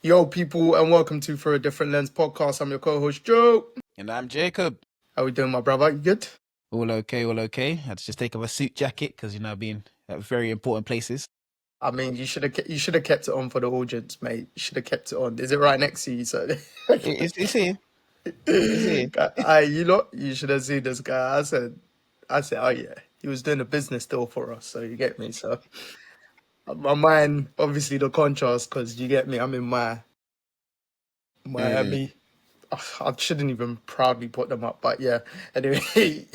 Yo, people, and welcome to For a Different Lens podcast. I'm your co-host, Joe. And I'm Jacob. How we doing, my brother? You good? All okay, all okay. I had to just take off a suit jacket because, being at very important places. I mean, you should have kept it on for the audience, mate. You should have kept it on. Is it right next to you? So It's here. It's here. You should have seen this guy. I said, oh yeah, he was doing a business deal for us. So you get me. So my mind, obviously, the contrast, because you get me. I'm in Miami. I shouldn't even proudly put them up, but yeah. Anyway,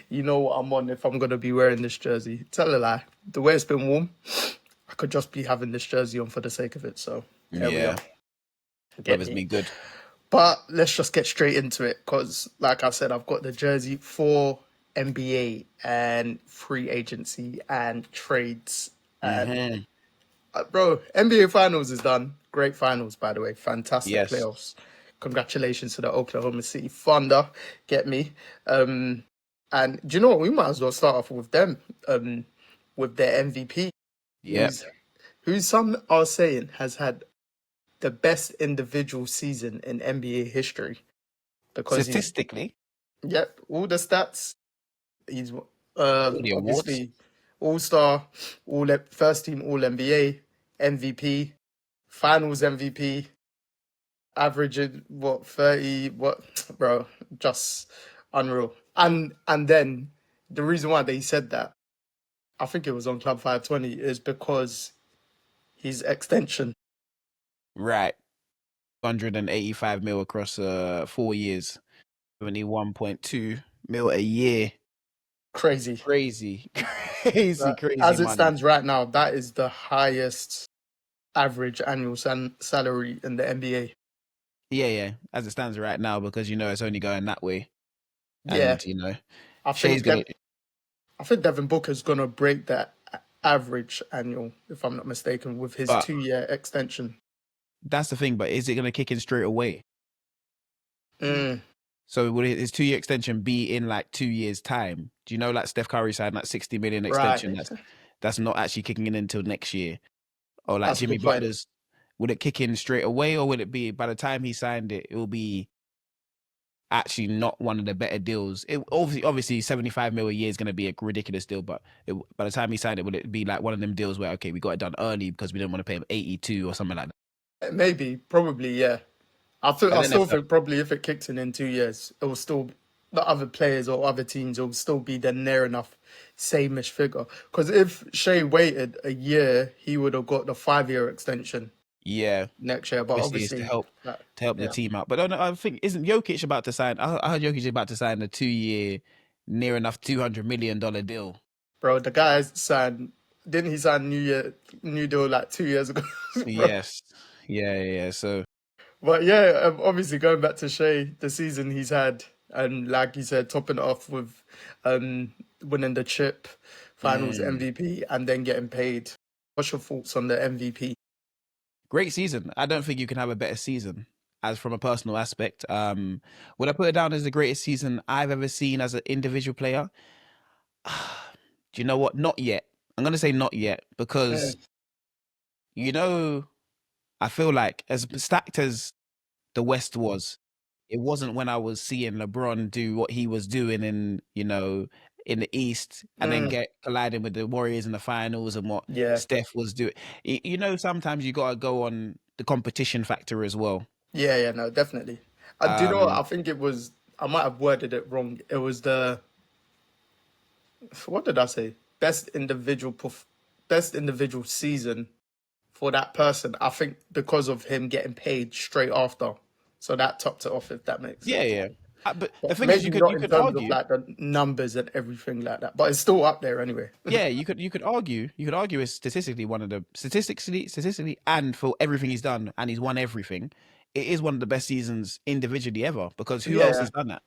you know what I'm on if I'm gonna be wearing this jersey. Tell a lie. The way it's been warm, I could just be having this jersey on for the sake of it. So there we are. Weather's been good. But let's just get straight into it, because like I said, I've got the jersey for NBA and free agency and trades. And bro, NBA Finals is done. Great finals, by the way. Fantastic playoffs. Congratulations to the Oklahoma City Thunder. Get me. And do you know what? We might as well start off with them. With their MVP. Yeah. Who some are saying has had the best individual season in NBA history. Because statistically. Yep, all the stats. He's all the obviously All-Star, first team All-NBA, MVP, Finals MVP. Averaging 30, bro, just unreal. And then the reason why they said that, I think it was on Club 520, is because his extension. Right. 185 mil across 4 years. 71.2 mil a year. Crazy. As it stands right now, that is the highest average annual salary in the NBA. Yeah. As it stands right now, because it's only going that way. And, I think Devin Booker's gonna break that average annual, if I'm not mistaken, with his 2-year extension. That's the thing, but is it gonna kick in straight away? So will his 2-year extension be in like 2 years' time? Do you know, like Steph Curry signed that 60 million extension? Right. That's not actually kicking in until next year. Or like Jimmy Butler's, would it kick in straight away, or will it be by the time he signed it, it will be actually not one of the better deals? It obviously 75 mil a year is going to be a ridiculous deal, but by the time he signed it, will it be like one of them deals where, okay, we got it done early because we didn't want to pay him 82 or something like that? Maybe, probably, yeah. I still think probably if it kicks in 2 years, it will still, the other players or other teams will still be there near enough same-ish figure. Because if Shai waited a year, he would have got the 5-year extension. Yeah, next year, but obviously to help the team out. But I think, isn't Jokic about to sign? I heard Jokic is about to sign a 2-year, near enough $200 million deal. Bro, the guy signed. Didn't he sign new deal like 2 years ago? Yes, yeah. So. But yeah, obviously going back to Shai, the season he's had, and like you said, topping it off with winning the chip, Finals MVP, and then getting paid. What's your thoughts on the MVP? Great season. I don't think you can have a better season as from a personal aspect. Would I put it down as the greatest season I've ever seen as an individual player? Do you know what? Not yet. I'm going to say not yet, because, I feel like as stacked as the West was, it wasn't when I was seeing LeBron do what he was doing in the East, and then get colliding with the Warriors in the finals, and what Steph was doing. Sometimes you got to go on the competition factor as well. Yeah, no, definitely. Do you know what? I think it was, I might have worded it wrong. It was what did I say? Best individual season for that person. I think because of him getting paid straight after. So that topped it off, if that makes sense. Yeah. But the thing is, you could argue of like the numbers and everything like that, but it's still up there anyway. Yeah, you could argue it's statistically one of the statistically, and for everything he's done, and he's won everything, it is one of the best seasons individually ever, because who else has done that?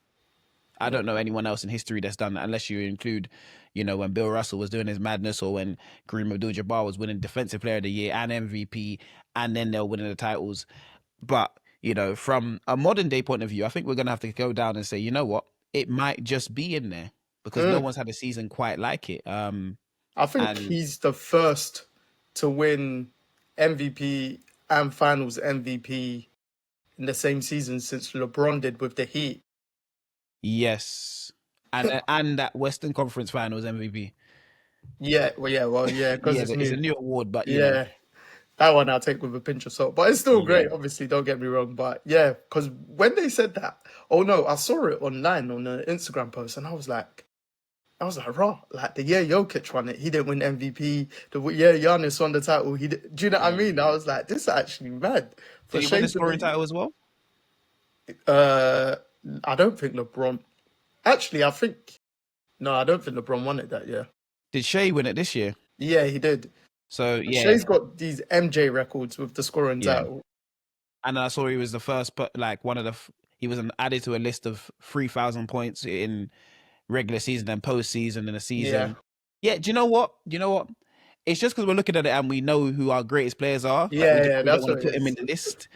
I don't know anyone else in history that's done that, unless you include, when Bill Russell was doing his madness, or when Kareem Abdul-Jabbar was winning Defensive Player of the Year and MVP, and then they're winning the titles. But from a modern day point of view, I think we're going to have to go down and say, you know what? It might just be in there, because no one's had a season quite like it. I think he's the first to win MVP and Finals MVP in the same season since LeBron did with the Heat. Yes, and that Western Conference Finals MVP. Yeah, because Yeah, it's it's a new. new award, but Yeah, that one I'll take with a pinch of salt. But it's still yeah. great, obviously, don't get me wrong. But yeah, because when they said that, oh no, I saw it online on an Instagram post and I was like, raw. Like the year Jokic won it, he didn't win MVP. The year Giannis won the title, he did. Do you know what I mean? I was like, this is actually mad Did for he win Shea the to scoring be. title as well? Uh, I don't think LeBron. Actually, I think no, I don't think LeBron won it that year. Did Shea win it this year? Yeah, he did. So yeah, Shea's got these MJ records with the scoring yeah. title. And I saw he was the first, but like one of the, he was added to a list of 3,000 points in regular season and postseason in a Yeah, season. Yeah, do you know what? It's just because we're looking at it and we know who our greatest players are. Like yeah, we don't that's want what to it put him in is. the list.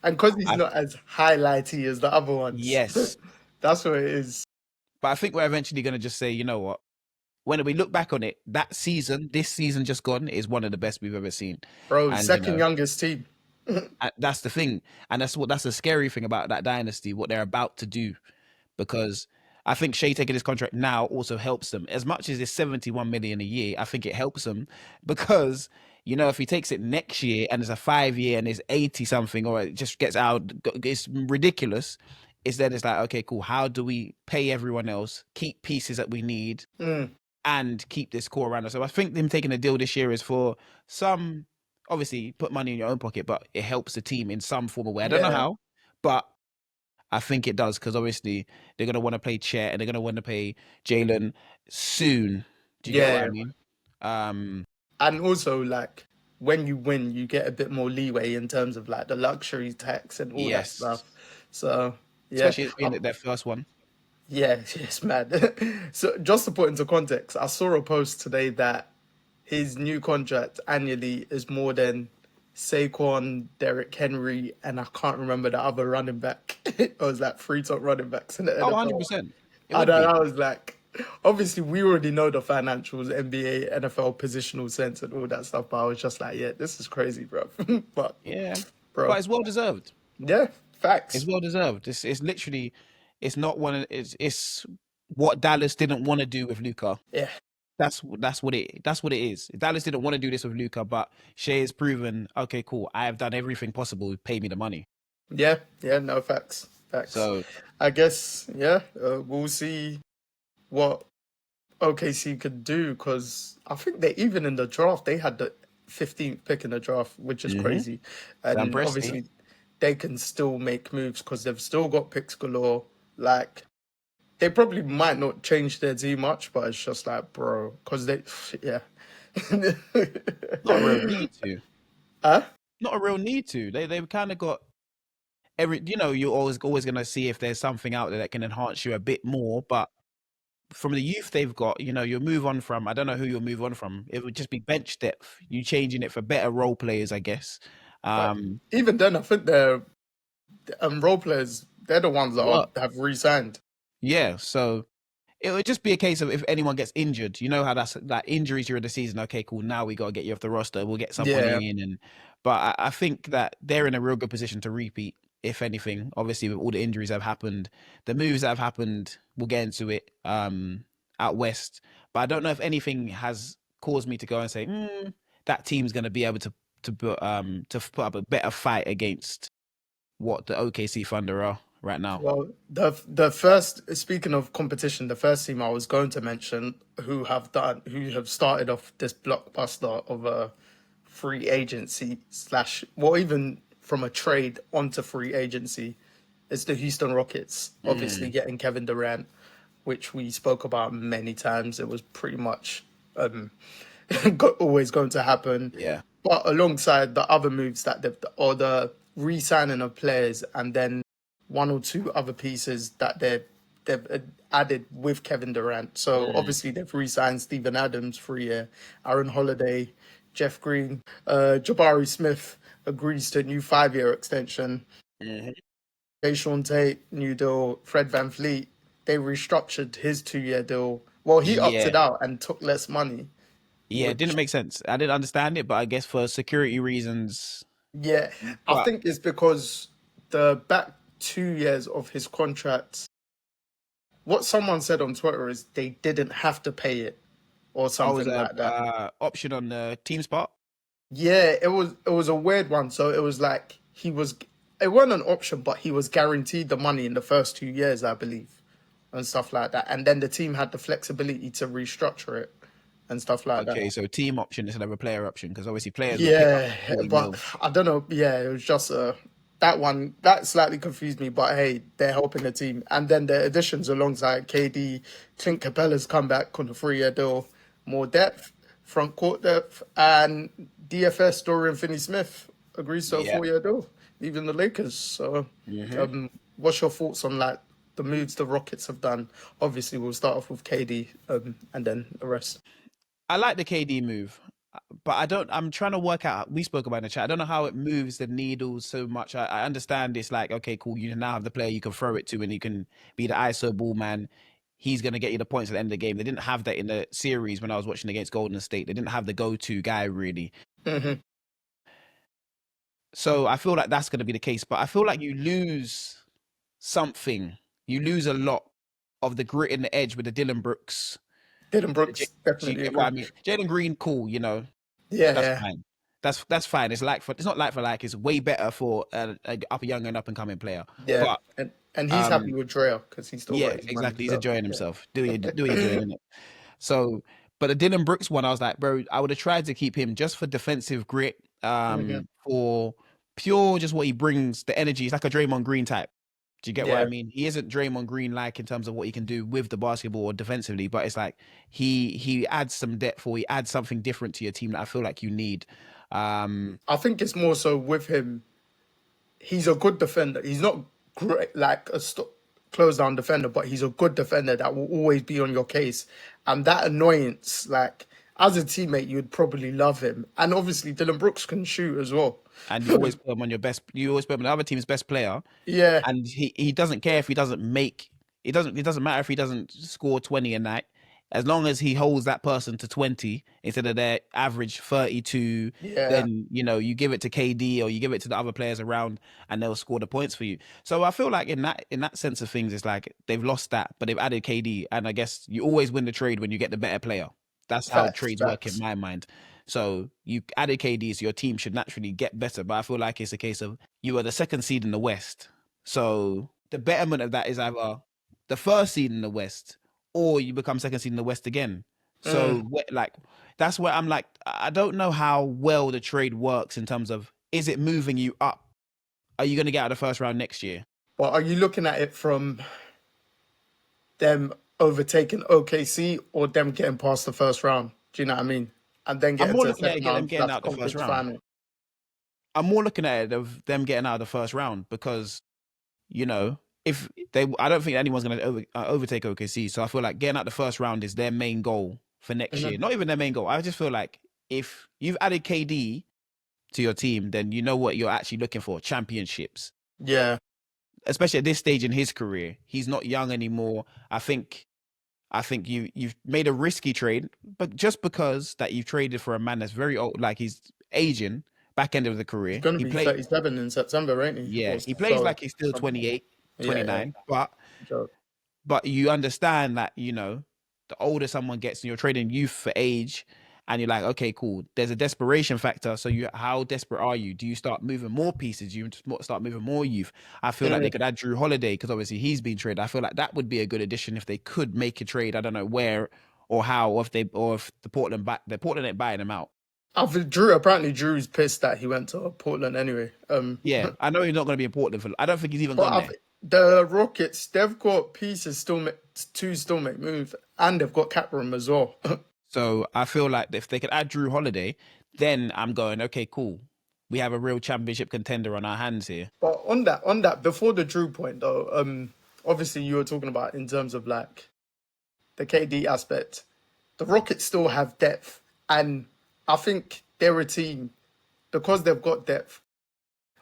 And because he's I, not as highlighty as the other ones, yes, that's what it is. but I think we're eventually going to just say, you know what? When we look back on it, this season just gone, is one of the best we've ever seen. Bro, And second youngest team. that's the thing, and that's the scary thing about that dynasty, what they're about to do, because I think Shea taking his contract now also helps them as much as it's 71 million a year. I think it helps them because if he takes it next year and it's a 5 year and it's 80 something, or it just gets out, it's ridiculous. Instead, it's like, okay, cool. How do we pay everyone else, keep pieces that we need, Mm, and keep this core around us? So I think them taking a deal this year is for some, obviously, put money in your own pocket, but it helps the team in some form of way. I don't know yeah, how, but I think it does, because obviously they're going to want to play Chet and they're going to want to pay Jalen soon. Do you get what I yeah. mean? And also, like, when you win, you get a bit more leeway in terms of like the luxury tax and all that Yes. stuff. So, yeah. Especially it being their first one. Yeah, yes, man. So, just to put into context, I saw a post today that his new contract annually is more than Saquon, Derrick Henry, and I can't remember the other running back. It was like three top running backs in the Oh, NFL. 100%. It And would then be. I was like, obviously, we already know the financials, NBA, NFL positional sense, and all that stuff. But I was just like, yeah, this is crazy, bro. But, Yeah. bro, But it's well deserved. yeah, It's facts. well deserved. It's literally, it's not one of, it's what Dallas didn't want to do with Luka. Yeah, That's what it is. Dallas didn't want to do this with Luka, but Shea has proven, okay, cool. I have done everything possible. Pay me the money. yeah, no, facts, facts. So I guess, yeah, we'll see what OKC could do because I think they even in the draft they had the 15th pick in the draft, which is crazy, Sam and Presti. obviously they can still make moves because they've still got picks galore. Like they probably might not change their team much, but it's just like, bro, because they, yeah, Not a real need to. huh? Not a real need to. They've kind of got every. You're always gonna see if there's something out there that can enhance you a bit more. But from the youth they've got, you'll move on from. I don't know who you'll move on from. It would just be bench depth. You changing it for better role players, I guess. But even then, I think the role players they're the ones that What? have re-signed. Yeah. So it would just be a case of if anyone gets injured, you know how that's like injuries during the season. Okay, cool. Now we got to get you off the roster. We'll get someone Yeah, in, but I think that they're in a real good position to repeat. If anything, obviously with all the injuries that have happened, the moves that have happened, we'll get into it. Out west, but I don't know if anything has caused me to go and say that team's going to be able to put up a better fight against what the OKC Thunder are right now. well, the first speaking of competition, the first team I was going to mention who have started off this blockbuster of a free agency slash well even from a trade onto free agency is the Houston Rockets. Obviously getting Kevin Durant, which we spoke about many times. It was pretty much always going to happen. Yeah. But alongside the other moves that or the re-signing of players and then one or two other pieces that they've added with Kevin Durant. So obviously they've re-signed Steven Adams for a year, Aaron Holiday, Jeff Green, Jabari Smith agrees to a new 5 year extension. Sean Tate, new deal. Fred Van Fleet, they restructured his 2 year deal. Well, he Yeah. opted out and took less money. Yeah, it didn't Which make sense. I didn't understand it, but I guess for security reasons, Yeah, I But think it's because the back 2 years of his contract, what someone said on Twitter is they didn't have to pay it or I was something a like that. option on the team's part. Yeah, it was a weird one. So it was like it wasn't an option, but he was guaranteed the money in the first 2 years, I believe, and stuff like that. And then the team had the flexibility to restructure it and stuff like that. Okay, so team option instead of a player option, because obviously players would pick up Yeah, 40 but mil. I don't know. Yeah, it was just that one that slightly confused me. But hey, they're helping the team, and then the additions alongside KD, Clint Capella's come back on a 3-year deal, more depth, front court depth, and DFS Dorian Finney-Smith agrees to a Yeah. 4-year deal, even the Lakers. So, Hmm. what's your thoughts on like the moves the Rockets have done? Obviously, we'll start off with KD, and then the rest. I like the KD move, but I don't. I'm trying to work out. We spoke about it in the chat. I don't know how it moves the needle so much. I understand it's like, okay, cool. You now have the player you can throw it to, and you can be the ISO ball man. He's gonna get you the points at the end of the game. They didn't have that in the series when I was watching against Golden State. They didn't have the go-to guy really. Hmm. So I feel like that's gonna be the case. But I feel like you lose something. You lose a lot of the grit and the edge with the Dylan Brooks. Dylan The J- Brooks Do you definitely get what agree. I mean? Jalen Green, cool. Yeah, That's yeah. fine. That's fine. It's not like for like. It's way better for a up young and up and coming player. Yeah, But and he's happy um, with Drea because he's still yeah, got his money. exactly. He's So enjoying yeah. himself. Do what you're doing, innit? So, but the Dylan Brooks one, I was like, bro, I would have tried to keep him just for defensive grit. Mhm. For pure just what he brings, the energy. It's like a Draymond Green type. Do you get what I Yeah, mean? He isn't Draymond Green like in terms of what he can do with the basketball or defensively, but it's like he adds some depth or he adds something different to your team that I feel like you need. Um, I think it's more so with him. He's a good defender. He's not great like a close down defender, but he's a good defender that will always be on your case. And that annoyance, like as a teammate, you would probably love him. And obviously, Dylan Brooks can shoot as well. and you always put him on your best. You always put him on the other team's best player, Yeah, and he doesn't care if he doesn't make. It doesn't matter if he doesn't score 20 a night, as long as he holds that person to 20 instead of their average 32. yeah. Then you give it to KD or you give it to the other players around, and they'll score the points for you. So I feel like in that sense of things, it's like they've lost that, but they've added KD, and I guess you always win the trade when you get the better player. That's how Facts, trades work in facts. my mind. So you added KD, so your team should naturally get better. But I feel like it's a case of you are the second seed in the West. So the betterment of that is either the first seed in the West or you become second seed in the West again. Mm. So like that's where I'm like, I don't know how well the trade works in terms of is it moving you up? Are you going to get out of the first round next year? But are you looking at it from them overtaking OKC or them getting past the first round? Do you know what I mean? And then I'm getting more to the looking at second them round, getting that's out the first conference round. final. I'm more looking at it of them getting out of the first round because you know, if they, I don't think anyone's going to overtake OKC. So I feel like getting out the first round is their main goal for next year. Mhm. Not even their main goal. I just feel like if you've added KD to your team, then you know what you're actually looking for: championships. Yeah. Especially at this stage in his career, he's not young anymore. I think you've made a risky trade, but just because that you've traded for a man that's very old, like he's aging, back end of the He's career, going to he be played. 37 in September, ain't he? Yeah, Or he plays so, like he's still something. 28, Yeah, yeah. 29, but Joke. you understand that the older someone gets and you're trading youth for age, and you're like, okay, cool, there's a desperation factor. So how desperate are you? Do you start moving more pieces? You just start moving more youth? I feel like they Mm. could add Drew Holiday because obviously he's been traded. I feel like that would be a good addition if they could make a trade. I don't know where or how, or if the Portland ain't buying them out. Apparently Drew's pissed that he went to Portland anyway. Yeah, I know he's not going to be in Portland for. I don't think he's even But gone there. the Rockets, they've got pieces still make move, and they've got cap room as well. So I feel like if they could add Drew Holiday, then I'm going, okay, cool. We have a real championship contender on our hands here. But on that, before the Drew point though, obviously you were talking about in terms of like the KD aspect. The Rockets still have depth, and I think they're a team because they've got depth.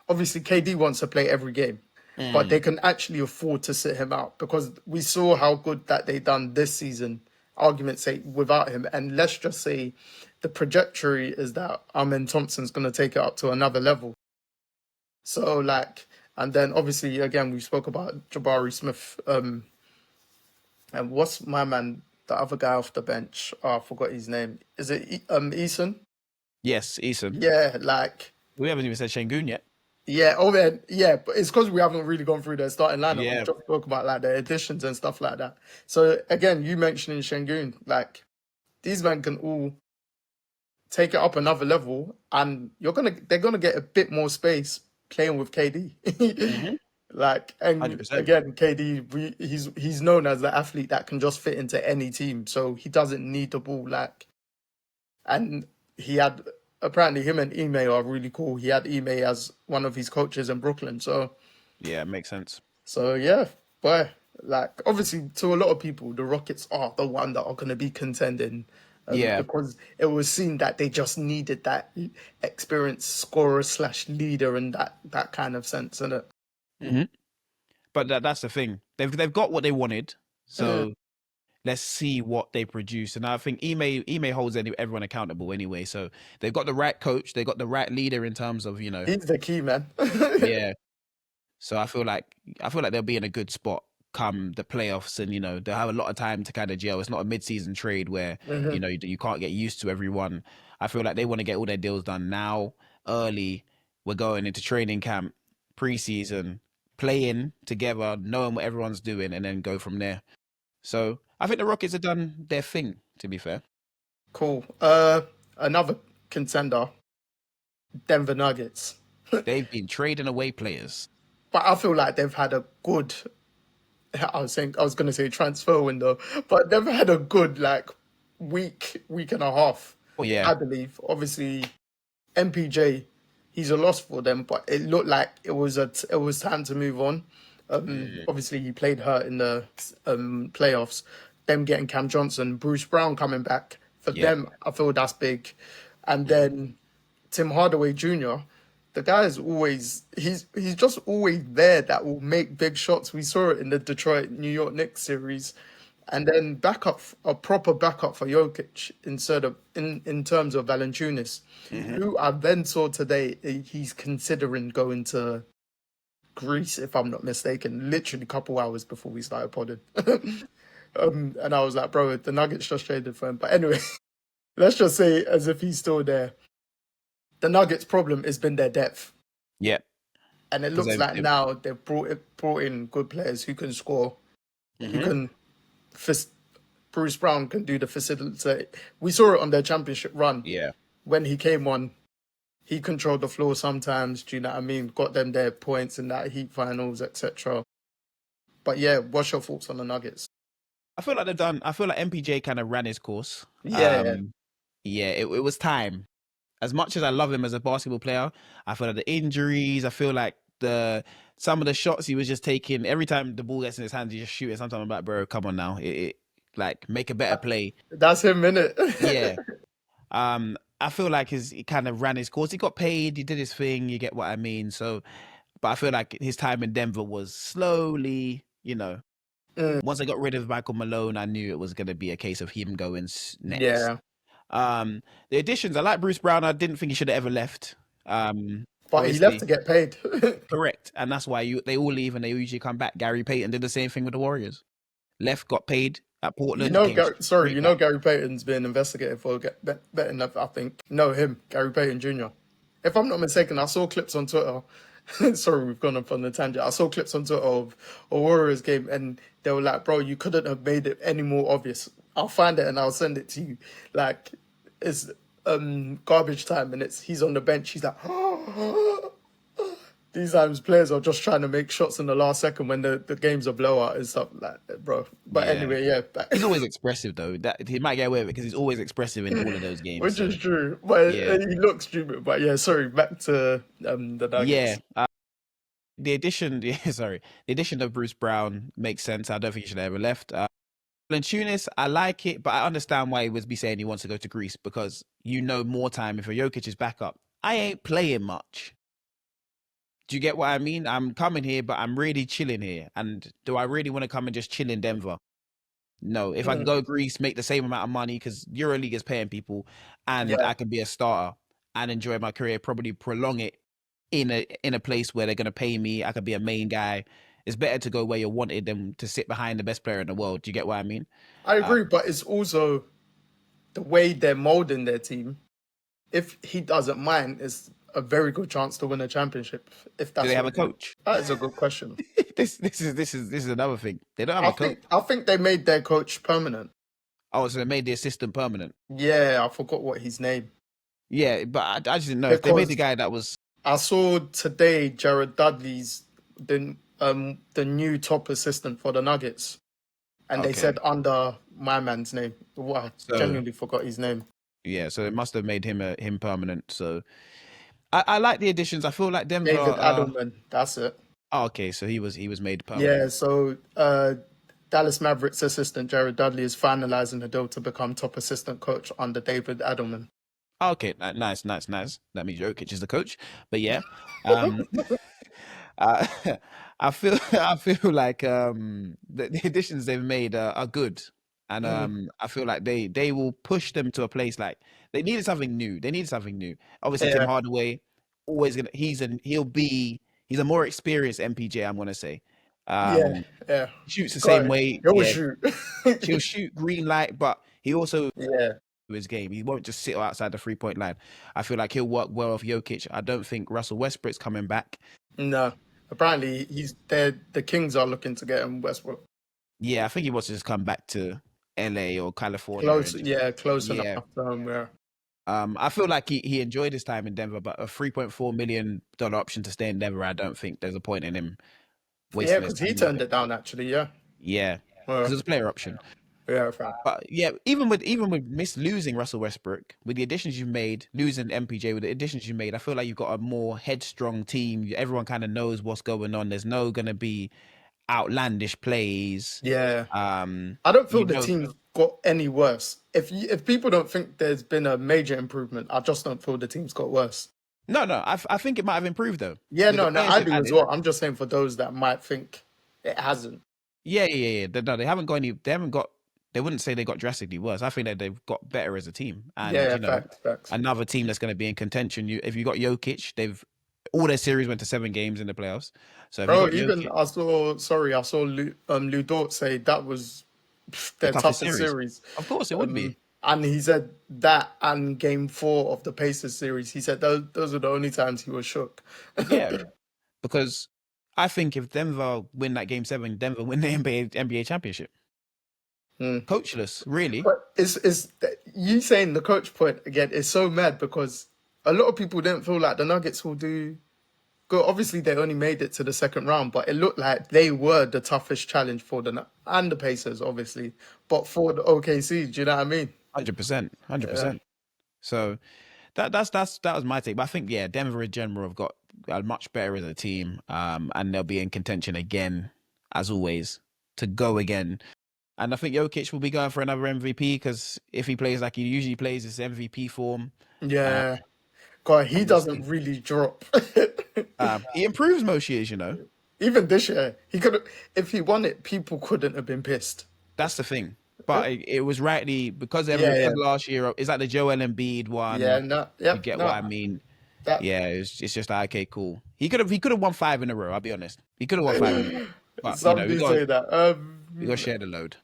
Obviously, KD wants to play every game, but they Mm. can actually afford to sit him out because we saw how good that they done this season. Argument's sake, without him, and let's just say the trajectory is that Amen Thompson's going to take it up to another level. So like, and then obviously again we spoke about Jabari Smith. And what's my man, the other guy off the bench? Oh, I forgot his name. Is it Eason? Yes, Eason. Yeah, like We haven't even said Şengün yet. yeah. Oh man, yeah. But it's because we haven't really gone through their starting lineup. We Yeah. just spoke about like their additions and stuff like that. So again, you mentioning Şengün, like these men can all take it up another level, and they're gonna get a bit more space playing with KD. Mm-hmm. Like, and 100%. again, KD, he's known as the athlete that can just fit into any team, so he doesn't need the ball. Like, and he had apparently him and Ime are really cool. He had Ime as one of his coaches in Brooklyn, so Yeah, makes sense. yeah, boy, like obviously to a lot of people, the Rockets are the one that are going to be contending. Yeah. Because it was seen that they just needed that experienced scorer slash leader in that kind of sense, isn't it? Mm-hmm. But that's the thing. They've got what they wanted. Mm. So let's see what they produce. And I think Ime holds everyone accountable anyway. So they've got the right coach, they got the right leader in terms of, He's the key man. yeah. So I feel like they'll be in a good spot come the playoffs, and they'll have a lot of time to kind of gel. It's not a mid-season trade where Mhm. you can't get used to everyone. I feel like they want to get all their deals done now, early. We're going into training camp, preseason, playing together, knowing what everyone's doing, and then go from there. So I think the Rockets have done their thing. To be fair, Cool. Another contender, Denver Nuggets. they've been trading away players. But I feel like they've had a good. I was gonna say transfer window, but they've had a good like week and a half. Oh yeah, I believe. Obviously, MPJ, he's a loss for them, but it looked like it was time to move on. Obviously, he played hurt in the playoffs. Them getting Cam Johnson, Bruce Brown coming back for yeah, them, I feel that's big. And then Tim Hardaway Jr. The guy is always he's just always there that will make big shots. We saw it in the Detroit New York Knicks series, and then backup a proper backup for Jokic instead of in terms of Valanciunas, mm-hmm. who I then saw today he's considering going to Greece if I'm not mistaken. Literally a couple hours before we started podding, and I was like, bro, the Nuggets just traded for him. But anyway, let's just say as if he's still there. The Nuggets' problem has been their depth. Yeah, And it because looks like now they've brought in good players who can score, who mm-hmm. can. Bruce Brown can do the facilitate. We saw it on their championship run Yeah. when he came on. He controlled the floor sometimes. Do you know what I mean? Got them their points in that Heat finals, etc. But yeah, what's your thoughts on the Nuggets? I feel like they've done. I feel like MPJ kind of ran his course. Yeah, Yeah, it was time. As much as I love him as a basketball player, I feel like the injuries. I feel like some of the shots he was just taking every time the ball gets in his hands, he just shoot it. Sometimes I'm like, bro, come on now, like make a better play. that's him, innit? Yeah. I feel like he kind of ran his course. He got paid. He did his thing. You get what I mean. So, but I feel like his time in Denver was slowly, once I got rid of Michael Malone, I knew it was going to be a case of him going next. Yeah, The additions, I like Bruce Brown. I didn't think he should have ever left. but he left Obviously, to get paid. correct, and that's why they all leave and they usually come back. Gary Payton did the same thing with the Warriors. Left, got paid at Portland, came straight back. Gary Payton's being investigated for betting. I think no, him, Gary Payton Jr. If I'm not mistaken, I saw clips on Twitter. Sorry, we've gone up on the tangent. I saw clips on Twitter of a Warriors game, and they were like, "Bro, you couldn't have made it any more obvious." I'll find it and I'll send it to you. Like it's garbage time, and he's on the bench. He's like, these times players are just trying to make shots in the last second when the game's a blowout and stuff like that, bro. But Yeah, anyway, yeah, he's always expressive though. That he might get away with it because he's always expressive in all of those games. which So is true. But yeah, he looks stupid. But yeah, sorry. Back to the yeah. Nuggets. The addition, the addition of Bruce Brown makes sense. I don't think he should have ever left. And Tunis, I like it, but I understand why he would be saying he wants to go to Greece because more time if a Jokic is back up. I ain't playing much. Do you get what I mean? I'm coming here, but I'm really chilling here. And do I really want to come and just chill in Denver? No. If I can Mm, go to Greece, make the same amount of money because EuroLeague is paying people, and yeah, I can be a starter and enjoy my career, probably prolong it in a place where they're going to pay me. I could be a main guy. It's better to go where you're wanted than to sit behind the best player in the world. Do you get what I mean? I agree, but it's also the way they're molding their team. If he doesn't mind, it's a very good chance to win a championship. If Do that's they have what a coach? that is a good question. This is another thing. They don't have a coach. I think they made their coach permanent. Oh, so they made the assistant permanent. Yeah, I forgot what his name. Yeah, but I just didn't know if they made the Because guy that was. I saw today Jared Dudley's the new top assistant for the Nuggets, and they Okay. said under my man's name. Well, I genuinely forgot his name. Yeah, so it must have made him permanent. So I like the additions. I feel like Denver. David Adelman, that's it. Oh, okay, so he was made permanent. Yeah, so Dallas Mavericks assistant Jared Dudley is finalizing the deal to become top assistant coach under David Adelman. Oh, okay, nice. That means Jokic is the coach. But yeah, I I feel like the additions they've made are good, and I feel like they will push them to a place like they needed something new. Obviously, Tim Yeah, Hardaway always gonna he's a more experienced MPJ. I'm gonna say, yeah, yeah. shoots the Got same it. way. He'll Yeah, shoot. he'll shoot green light, but he also Yeah, his game. He won't just sit outside the 3-point line. I feel like he'll work well off Jokic. I don't think Russell Westbrook's coming back. no. Apparently, he's there. The Kings are looking to get him Westbrook. Yeah, I think he wants to just come back to LA or California. Close, And yeah, close yeah. enough to home. Yeah. I feel like he enjoyed his time in Denver, but a $3.4 million option to stay in Denver, I don't think there's a point in him Yeah, wasting his because he time. turned it down actually. Yeah. Yeah, because it was a player option. Yeah, fine. But yeah, even with losing Russell Westbrook, with the additions you've made, losing MPJ with the additions you made, I feel like you've got a more headstrong team. Everyone kind of knows what's going on. There's no gonna be outlandish plays. Yeah. I don't feel You the know, team's got any worse. If people don't think there's been a major improvement, I just don't feel the team's got worse. no, I think it might have improved though. Yeah, With the no, players I they've do as added. well. I'm just saying for those that might think it hasn't. Yeah. No, they haven't got any. They haven't got. They wouldn't say they got drastically worse. I think that they've got better as a team, and Yeah, facts. another team that's going to be in contention. If you got Jokic, all their series went to 7 games in the playoffs. So if you Bro, got even Jokic, I saw Lou Dort say that was the their toughest toughest series. series. Of course, it would be. And he said that and game 4 of the Pacers series, he said those were the only times he was shook. Yeah, because I think if Denver win that game 7, Denver win the NBA championship. Coachless, really. But it's you saying the coach point again is so mad because a lot of people didn't feel like the Nuggets will do good. Obviously, they only made it to the second round, but it looked like they were the toughest challenge for and the Pacers, obviously, but for the OKC, do you know what I mean? 100%. So that was my take. But I think Denver in general have got much better as a team, and they'll be in contention again, as always, to go again. And I think Jokic will be going for another MVP because if he plays like he usually plays, his MVP form. Yeah, God, he doesn't really drop. He improves most years, Even this year, he could if he won it, people couldn't have been pissed. That's the thing. But it was rightly because last year it's like the Joel Embiid one. Yeah, no, yeah, You get no, what I mean? that Yeah, it's just like, okay, cool. He could have won 5 in a row. I'll be honest. He could have won 5 in a row. But some do say that. we got to share the load.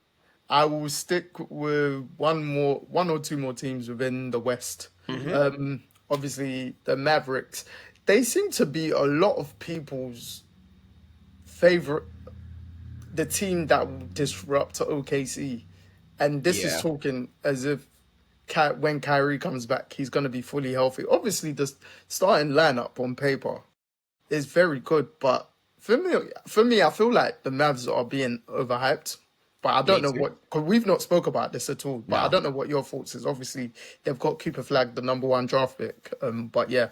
I will stick with one or two more teams within the West. Obviously, the Mavericks. They seem to be a lot of people's favorite. The team that will disrupt OKC, and this is talking as if when Kyrie comes back, he's going to be fully healthy. Obviously, the starting lineup on paper is very good, but for me, I feel like the Mavs are being overhyped. But I don't know because we've not spoke about this at all. But I don't know what your thoughts is. Obviously, they've got Cooper Flag, the number 1 draft pick. But yeah,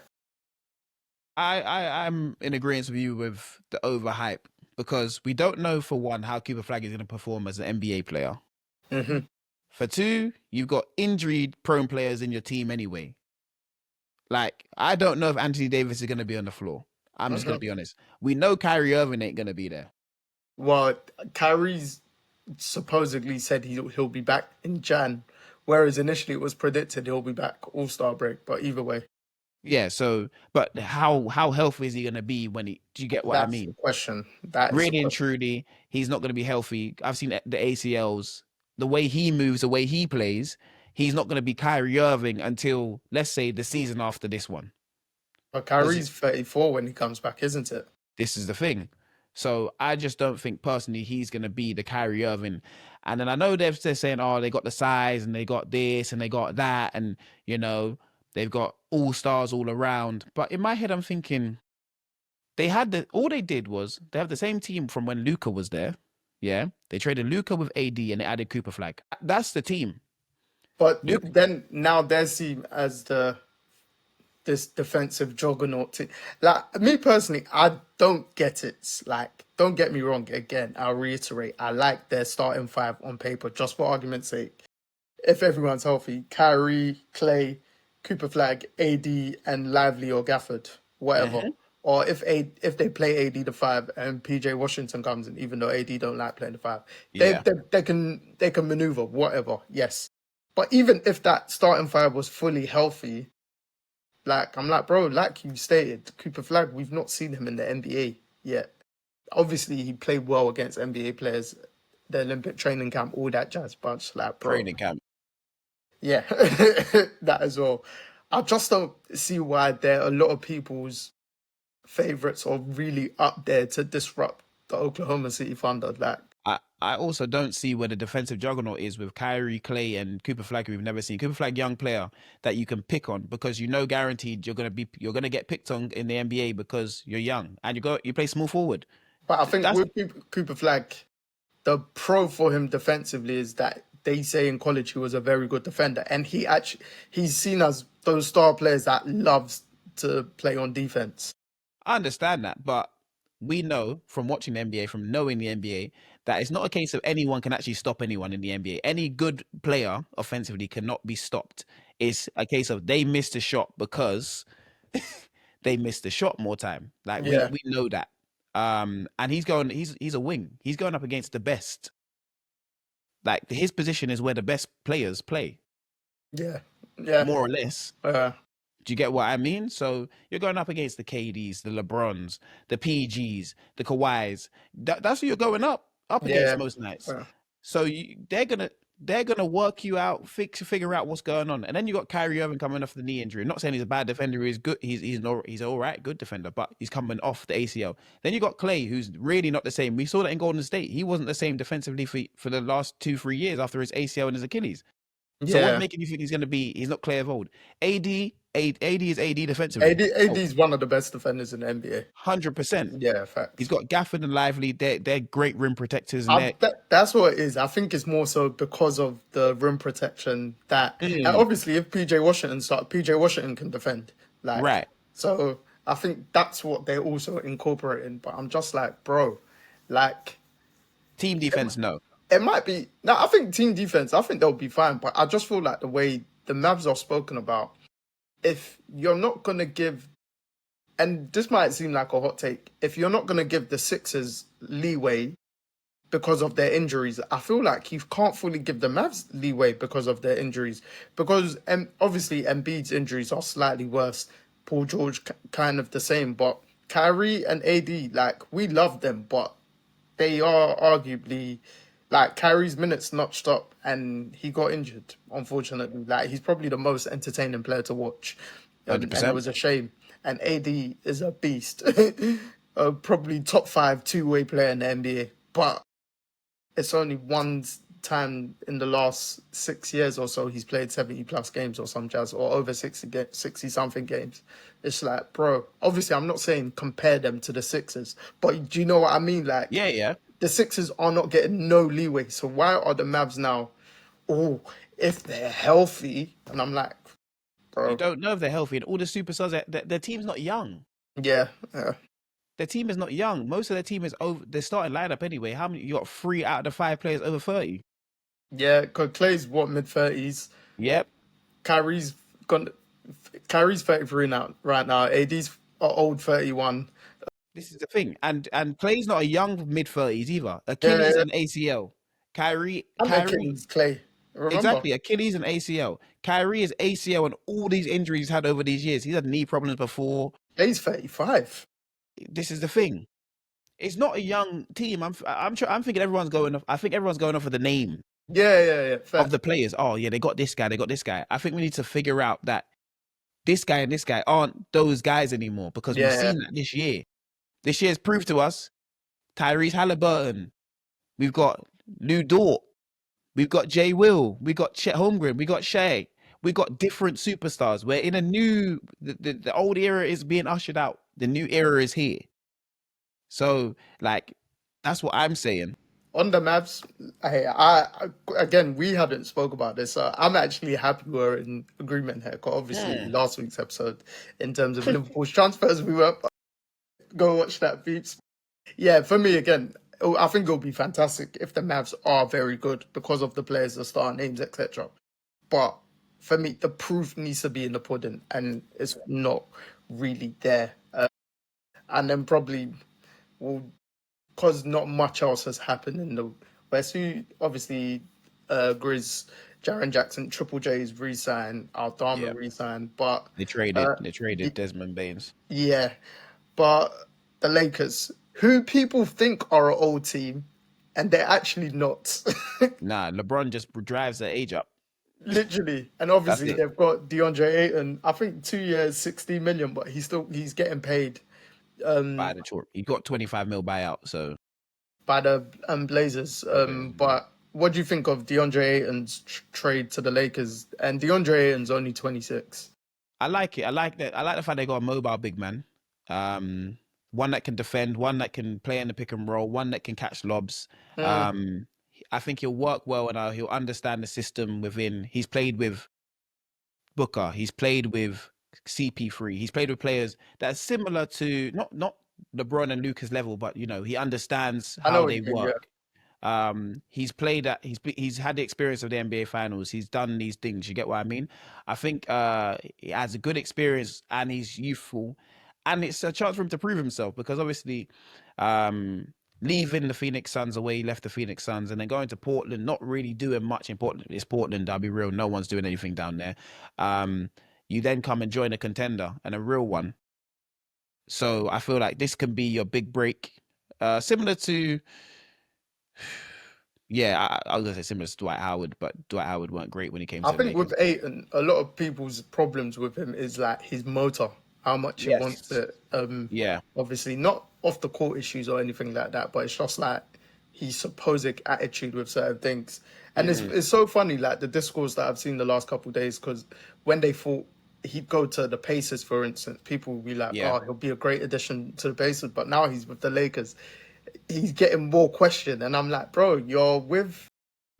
I'm in agreement with you with the overhype because we don't know for one how Cooper Flag is going to perform as an NBA player. For 2, you've got injury-prone players in your team anyway. Like I don't know if Anthony Davis is going to be on the floor. I'm just going to be honest. We know Kyrie Irving ain't going to be there. Well, Kyrie's supposedly said he'll be back in Jan, whereas initially it was predicted he'll be back All-Star break. But either way, Yeah. So, but how healthy is he going to be when he? Do you get what I That's the mean? question. That is the Really and question. truly, he's not going to be healthy. I've seen the ACLs, the way he moves, the way he plays. He's not going to be Kyrie Irving until, let's say, the season after this one. But Because Kyrie's 34 when he comes back, isn't it? this is the thing. So I just don't think personally he's going to be the Kyrie Irving. And then I know they're saying, oh, they got the size and they got this and they got that. And, you know, they've got all stars all around. But in my head, I'm thinking all they did was they have the same team from when Luca was there. Yeah. They traded Luca with AD and they added Cooper Flag. That's the team. But Luca, then now they're seen as this defensive juggernaut team. Like me personally, I don't get it. Like, don't get me wrong. Again, I'll reiterate. I like their starting five on paper, just for argument's sake. If everyone's healthy, Kyrie, Clay, Cooper Flag, AD, and Lively or Gafford, whatever. uh-huh. Or if they play AD the five and PJ Washington comes in, even though AD don't like playing the five, Yeah. they can maneuver whatever. Yes, but even if that starting five was fully healthy, like I'm like, bro, like you stated, Cooper Flag, we've not seen him in the NBA yet. Obviously, he played well against NBA players, the Olympic training camp, all that jazz. But I'm just like, bro, Training camp. yeah, that as well. I just don't see why there are a lot of people's favorites are really up there to disrupt the Oklahoma City Thunder. Like, I also don't see where the defensive juggernaut is with Kyrie, Clay, and Cooper Flag, who we've never seen. Cooper Flag, young player that you can pick on because you know guaranteed you're gonna get picked on in the NBA because you're young and you play small forward. but I think That's with Cooper Flag, the pro for him defensively is that they say in college he was a very good defender, and he's seen as those star players that loves to play on defense. I understand that, but we know from watching the NBA, from knowing the NBA, that it's not a case of anyone can actually stop anyone in the NBA. Any good player offensively cannot be stopped. It's a case of they missed a shot because they missed the shot more time. Like Yeah, we know that. And he's a wing. He's going up against the best. Like his position is where the best players play, yeah, yeah. more or less. Uh, Do you get what I mean? So you're going up against the KDs, the LeBrons, the PGs, the Kawhis. That's who you're going up against yeah. most nights. Uh, So they're gonna work you out, figure out what's going on, and then you got Kyrie Irving coming off the knee injury. I'm not saying he's a bad defender. He's good. He's all right, good defender, but he's coming off the ACL. Then you got Clay, who's really not the same. We saw that in Golden State. He wasn't the same defensively for the last 2-3 years after his ACL and his Achilles. So what's yeah. making you think he's going to be? He's not Clay of old. AD is AD defensively. AD is one of the best defenders in the NBA. 100%. Yeah, He's facts. got Gafford and Lively. They're great rim protectors, and they're That's what it is. I think it's more so because of the rim protection that, and mm, obviously, if PJ Washington can defend. Like, right. so I think that's what they're also incorporating. But I'm just like, bro, like, Team defense, no. it might be. No, I think team defense, I think they'll be fine. But I just feel like the way the Mavs are spoken about, if you're not going to give, and this might seem like a hot take, if you're not going to give the Sixers leeway because of their injuries, I feel like you can't fully give the Mavs leeway because of their injuries. Because obviously Embiid's injuries are slightly worse. Paul George kind of the same, but Kyrie and AD, like we love them, but they are arguably like Kyrie's minutes notched up and he got injured, unfortunately. Like he's probably the most entertaining player to watch. And it 100%. was a shame. And AD is a beast. Probably top five two-way player in the NBA. But it's only one time in the last 6 years or so he's played 70 plus games or some jazz or over 60 something games. It's like, bro, obviously I'm not saying compare them to the Sixers, but do you know what I mean? Like Yeah, yeah. the Sixers are not getting no leeway. So why are the Mavs now, oh, if they're healthy? And I'm like, You bro, don't know if they're healthy, and all the superstars, their team's not young. yeah, yeah. Their team is not young. Most of their team is over. Their starting lineup anyway. How many? You got 3 out of the 5 players over 30. Yeah, because Clay's what, mid-30s? Yep. Kyrie's gone. Kyrie's 33 now, right now. AD's old 31. This is the thing, and Clay's not a young mid 30s either. Yeah, Achilles yeah. and ACL. Kyrie, And Kyrie, Achilles, Clay. Remember, Exactly. Achilles and ACL. Kyrie is ACL and all these injuries he's had over these years. He's had knee problems before. he's 35. This is the thing. It's not a young team. I'm thinking everyone's going off. I think everyone's going off of the name Yeah, of fair. the players. Oh yeah, they got this guy. They got this guy. I think we need to figure out that this guy and this guy aren't those guys anymore because we've Yeah, seen that this year. This year's proved to us Tyrese Halliburton. We've got Lou Dort. We've got Jay Will. We got Chet Holmgren. We got Shea. We got different superstars. We're in a new. The old era is being ushered out. The new era is here. So like, that's what I'm saying. on the Mavs, again, we haven't spoke about this. So I'm actually happy we're in agreement here. 'Cause obviously, last week's episode, in terms of Liverpool's transfers, we were go watch that beats. Yeah, for me again, I think it'll be fantastic if the Mavs are very good because of the players, the star names, etc. But for me, the proof needs to be in the pudding, and it's not really there. And then probably will because not much else has happened in the West. Who obviously, Grizz, Jaren Jackson, Triple J's re-signed, Aldama Yeah, re-signed, but they traded. They traded Desmond Baines. yeah, but the Lakers, who people think are an old team, and they're actually not. Nah, LeBron just drives their age up. Literally. And That's obviously it. they've got DeAndre Ayton, I think 2 years, 60 million, but he's getting paid By the tour, he got 25 mil buyout. So by the Blazers. But what do you think of DeAndre Ayton's trade to the Lakers? And DeAndre Ayton's only 26. I like it. I like that. I like the fact they got a mobile big man. One that can defend, one that can play in the pick and roll, one that can catch lobs. I think he'll work well and he'll understand the system within. He's played with Booker. He's played with CP3. He's played with players that's similar to not LeBron and Lucas level, but he understands I know how what they you mean, yeah. work. He's played at he's had the experience of the NBA finals. He's done these things. You get what I mean? I think he has a good experience and he's youthful, and it's a chance for him to prove himself because obviously, leaving the Phoenix Suns away, he left the Phoenix Suns and then going to Portland, not really doing much in Portland. It's Portland. I'll be real. No one's doing anything down there. You then come and join a contender and a real one. So I feel like this can be your big break, similar to. Yeah, I was gonna say similar to Dwight Howard, but Dwight Howard weren't great when he came I to the think Lakers. with Ayton, a lot of people's problems with him is like his motor, how much he wants Yes. it. Yeah. Obviously not off the court issues or anything like that, but it's just like his supposed attitude with certain things. And it's so funny, like the discourse that I've seen the last couple of days, because when they thought he'd go to the Pacers, for instance, people will be like, Yeah. "Oh, he'll be a great addition to the Pacers," but now he's with the Lakers. He's getting more questioned, and I'm like, bro, you're with.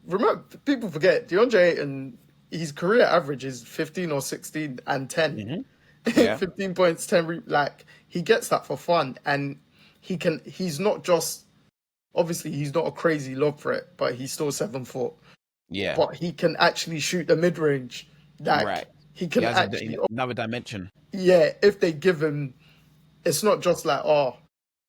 Remember, people forget DeAndre Ayton. His career average is 15 or 16 and 10. Yeah. 15 points, 10 like he gets that for fun, and he's not just obviously he's not a crazy lob threat, but he's still 7 foot. Yeah. But he can actually shoot the mid range. Like Right. he can He has actually another dimension. yeah, if they give him, it's not just like, oh,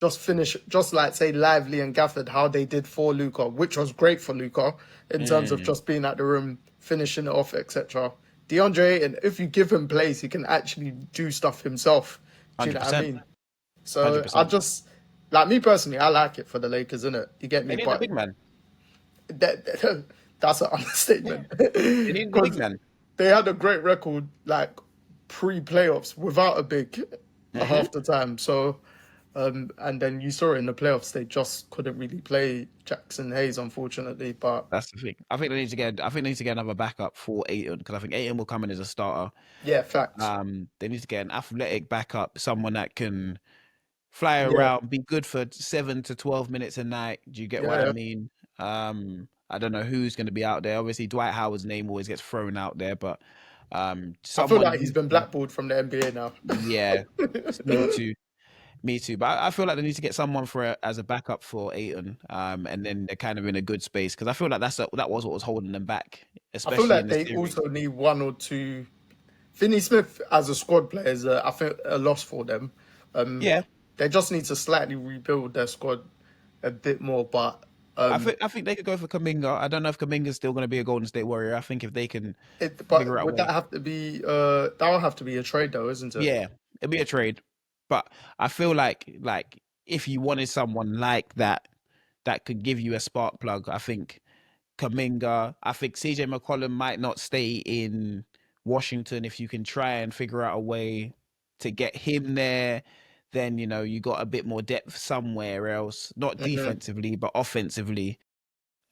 just finish, just like say Lively and Gafford, how they did for Luca, which was great for Luca in terms of just being at the rim, finishing it off, etc. DeAndre, and if you give him plays, he can actually do stuff himself. Do you know what I 100%. mean? So 100%. like me personally, I like it for the Lakers, innit? You get me? They need a But big man. that's an understatement. They need a big Because man. they had a great record, like pre-playoffs, without a big half the time. So, and then you saw it in the playoffs, they just couldn't really play Jackson Hayes, unfortunately. But That's the thing. I think they need to get another backup for Ayton because I think Ayton will come in as a starter. yeah, facts. They need to get an athletic backup, someone that can fly Yeah, around, be good for 7 to 12 minutes a night. Do you get what I yeah. mean? I don't know who's going to be out there. Obviously, Dwight Howard's name always gets thrown out there, but I feel someone like he's who been can, blackballed from the NBA now. yeah, me too. Me too, but I feel like they need to get someone as a backup for Ayton, and then they're kind of in a good space because I feel like that was what was holding them back, I feel especially in like the they series. also need one or two. Finney Smith as a squad player is, I think, a loss for them. Yeah, They just need to slightly rebuild their squad a bit more, but I think they could go for Kuminga. I don't know if Kuminga's still going to be a Golden State Warrior. I think if they can figure But out a would that way, have to be that will have to be a trade though, isn't it? yeah, it'd be a trade. But I feel like if you wanted someone like that that could give you a spark plug, I think Kuminga. I think CJ McCollum might not stay in Washington if you can try and figure out a way to get him there. Then you got a bit more depth somewhere else, not Mhm. defensively but offensively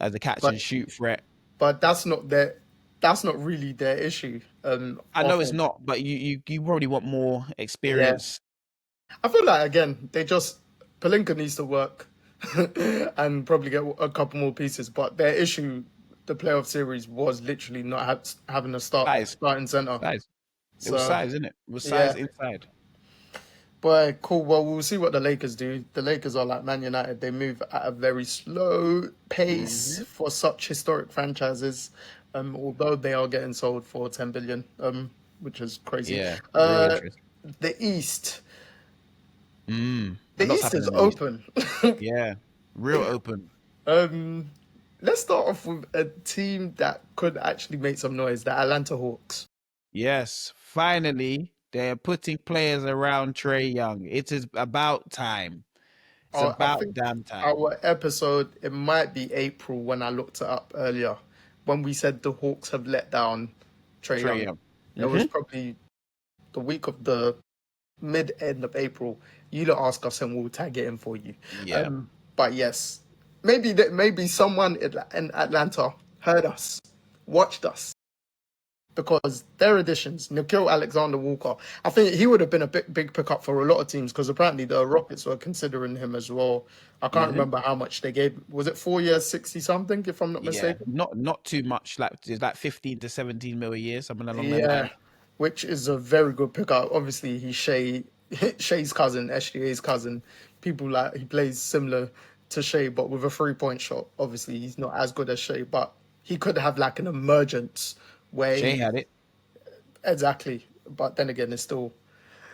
as a catch and But shoot threat. that's not their that's not really their issue. I know it's Offense. not, but you probably want more Yeah, experience. I feel like again they just Palinka needs to work and probably get a couple more pieces. But their issue, the playoff series, was literally not having a Size, starting center. size. It was So size, isn't it? It was size yeah, inside. but cool. Well, we'll see what the Lakers do. The Lakers are like Man United; they move at a very slow pace Hmm. for such historic franchises. Although they are getting sold for 10 billion, which is crazy. Yeah, real Uh, interest. the East, A the lot's East happening is in the East. open. Yeah, real open. um, let's start off with a team that could actually make some noise: the Atlanta Hawks. Yes, finally, they're putting players around Trey Young. It is about time. It's I about think damn time. our episode, it might be April when I looked it up earlier, when we said the Hawks have let down Trey Trey Young. Young. It was Hmm. probably the week of the mid end of April. You lot ask us and we'll tag it in for you. Yeah. But yes, maybe someone in Atlanta heard us, watched us, because their additions, Nikhil Alexander Walker, I think he would have been a big pickup for a lot of teams because apparently the Rockets were considering him as well. I can't Hmm. remember how much they gave. Was it 4 years, 60 something, if I'm not Yeah. mistaken? Not too much. Like it's like 15 to 17 mil a year, something along them Yeah, lines. which is a very good pickup. Obviously, he's Shay's cousin, SGA's cousin. People like he plays similar to Shay, but with a 3-point shot. Obviously, he's not as good as Shay, but he could have like an emergence where Shay had it. exactly. But then again, it's still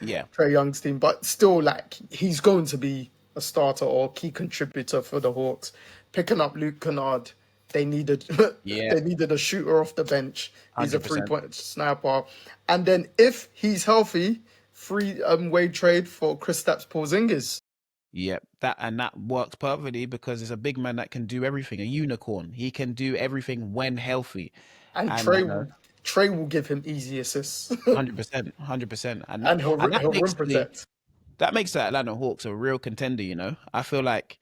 Yeah. Trey Young's team, but still, like he's going to be a starter or key contributor for the Hawks. Picking up Luke Kennard, they needed Yeah. they needed a shooter off the bench. He's a 100%. 3-point sniper, and then if he's healthy, free Wade trade for Kristaps Porzingis. Yep, that works perfectly because it's a big man that can do everything. A unicorn. He can do everything when healthy, And and Trey will give him easy assists, 100%, 100%, and and that he'll rim makes protect. the Atlanta Hawks a real contender. I feel like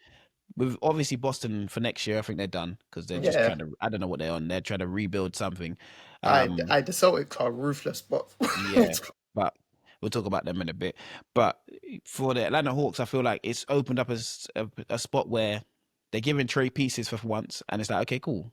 with obviously Boston for next year, I think they're done because they're just Yeah, trying to. I don't know what they're on. They're trying to rebuild something. I Um, I the Celtics are ruthless, but yeah, but we'll talk about them in a bit. But for the Atlanta Hawks, I feel like it's opened up as a spot where they're giving Trey pieces for once, and it's like, okay, cool.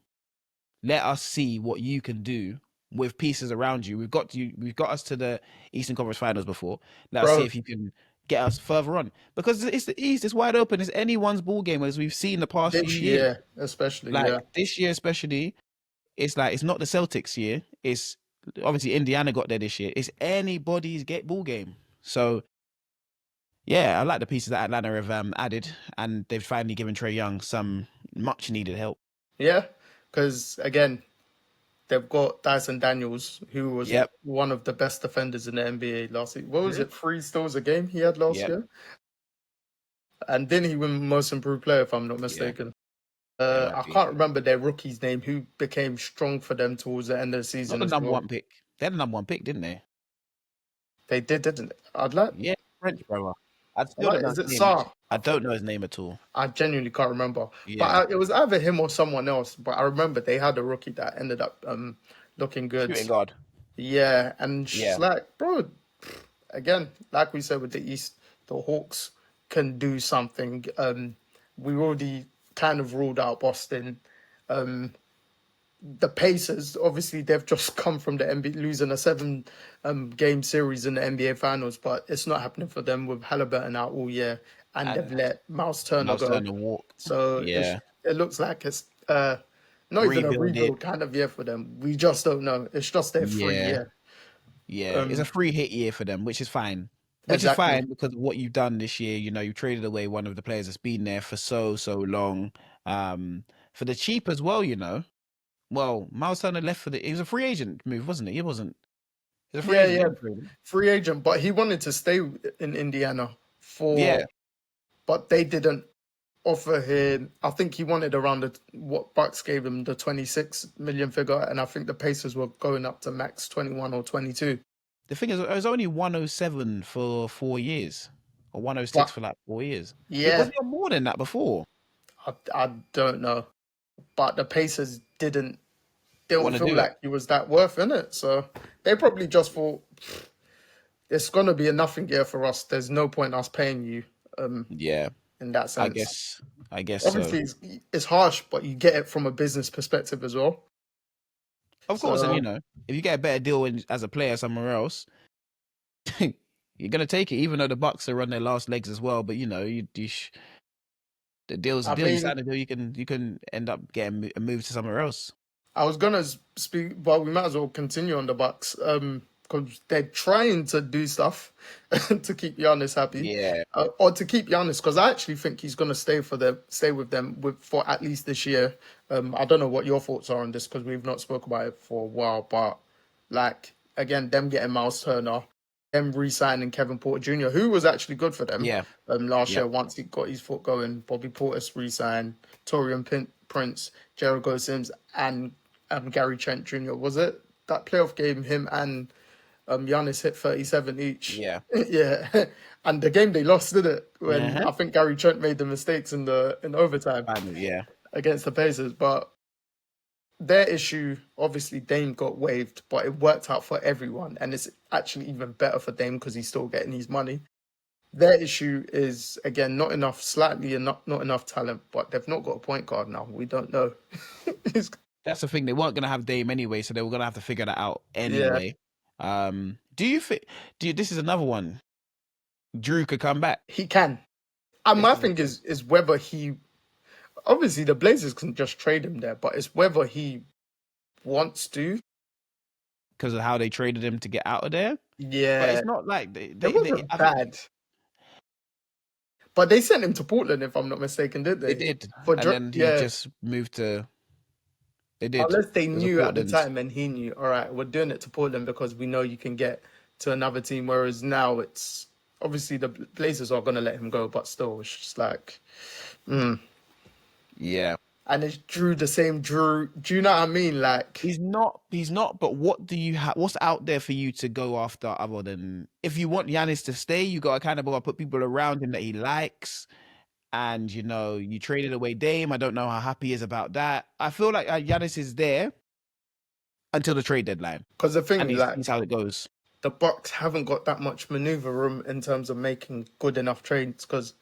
Let us see what you can do with pieces around you. We've got us to the Eastern Conference Finals before. Let us see bro, if you can get us further on because it's the East. It's wide open. It's anyone's ball game as we've seen the past few this years. year especially, yeah. Like this year, especially, it's like it's not the Celtics year. It's obviously Indiana got there this year. It's anybody's get ball game. So yeah, I like the pieces that Atlanta have added, and they've finally given Trey Young some much needed help. Yeah, because again, they've got Dyson Daniels, who was Yep. one of the best defenders in the NBA last week. What was Mhm. it, 3 steals a game he had last Yep. year? And didn't he win Most Improved Player, if I'm not Yeah. mistaken? Yeah, might I be. can't remember their rookie's name, who became strong for them towards the end of the Not season the as number well. one pick. They had the number one pick, didn't they? They did, didn't they? I'd like, Yeah, French brother. I I'd still don't like know is his it name. Actually. Sar? I don't know his name at all. I genuinely can't remember. But Yeah, it was either him or someone else. But I remember they had a rookie that ended up looking good. shooting guard. Yeah, and she's Yeah, like, bro, again, like we said with the East, the Hawks can do something. We already kind of ruled out Boston. Um, the Pacers, obviously, they've just come from the NBA, losing a 7 game series in the NBA Finals, but it's not happening for them with Halliburton out all year, and they've and let Miles Turner Miles go. Turner walk. So Yeah, it looks like it's not even a rebuild it. rebuild kind of year for them. We just don't know. It's just their free Yeah, year. yeah. It's a Um, free hit year for them, which is fine. Which is exactly. fine because of what you've done this year. You traded away one of the players that's been there for so long, For the cheap as well, you know. Well, Miles Turner left for he was a free agent move, wasn't it? He wasn't. He was a free Yeah, agent. They yeah, didn't trade him. free agent, but he wanted to stay in Indiana Yeah, but they didn't offer him. I think he wanted around what Bucks gave him, the 26 million figure, and I think the Pacers were going up to max 21 or 22. the thing is, it was only 107 for 4 years, or 106 But for like 4 years. It yeah, wasn't on more than that before. I don't know. But the Pacers didn't Want to feel do it? like he was that worth in it. So they probably just thought it's gonna be a nothing year for us. There's no point us paying you Yeah, in that I sense. guess. I guess so. Obviously, it's harsh, but you get it from a business perspective as well. Of course, and you So know, if you get a better deal as a player somewhere else, you're gonna take it, even though the Bucks are on their last legs as well. But you know, the deal's a I deal. You mean, sign a deal, you can end up getting a move to somewhere else. I was gonna speak, but we might as well continue on the Bucks, because they're trying to do stuff to keep Giannis happy, Yeah, or to keep Giannis, because I actually think he's gonna stay with them for at least this year. I don't know what your thoughts are on this because we've not spoke about it for a while, but like again, them getting Miles Turner, them re-signing Kevin Porter Jr., who was actually good for them yeah, last yep. year once he got his foot going. Bobby Portis re-signed, Torian Prince, Jericho Sims, and Gary Trent Jr. Was it that playoff game? Him and Giannis hit 37 each. Yeah. Yeah, and the game they lost, did it? When Uh-huh. I think Gary Trent made the mistakes in overtime Finally, yeah. against the Pacers. But their issue, obviously, Dame got waived, but it worked out for everyone, and it's actually even better for Dame because he's still getting his money. Their issue is again not enough, slightly and not enough talent, but they've not got a point guard now. We don't know. That's the thing. They weren't gonna have Dame anyway, so they were gonna have to figure that out Yeah, anyway. Do you think? This is another one. Drew could come back. he can. And This my is thing is whether he obviously the Blazers can just trade him there, but it's whether he wants to. because of how they traded him to get out of there. But Yeah, it's not like it wasn't I think bad. But they sent him to Portland, if I'm not mistaken, did they they? did, For and then he yeah, just moved to. They did. unless they It was a knew at the Portland. time and he knew, all right, we're doing it to Portland because we know you can get to another team. Whereas now it's obviously the Blazers are going to let him go, but still, it's just like, Yeah. and it's Drew the same Drew. Do you know what I mean? Like, He's not. He's not. But what do you have? What's out there for you to go after other than if you want Giannis to stay, you got to kind of put people around him that he likes. And you know, you traded away Dame. I don't know how happy he is about that. I feel like Giannis is there until the trade deadline, because the and thing, he like, sees how it goes. the Bucks haven't got that much maneuver room in terms of making good enough trades because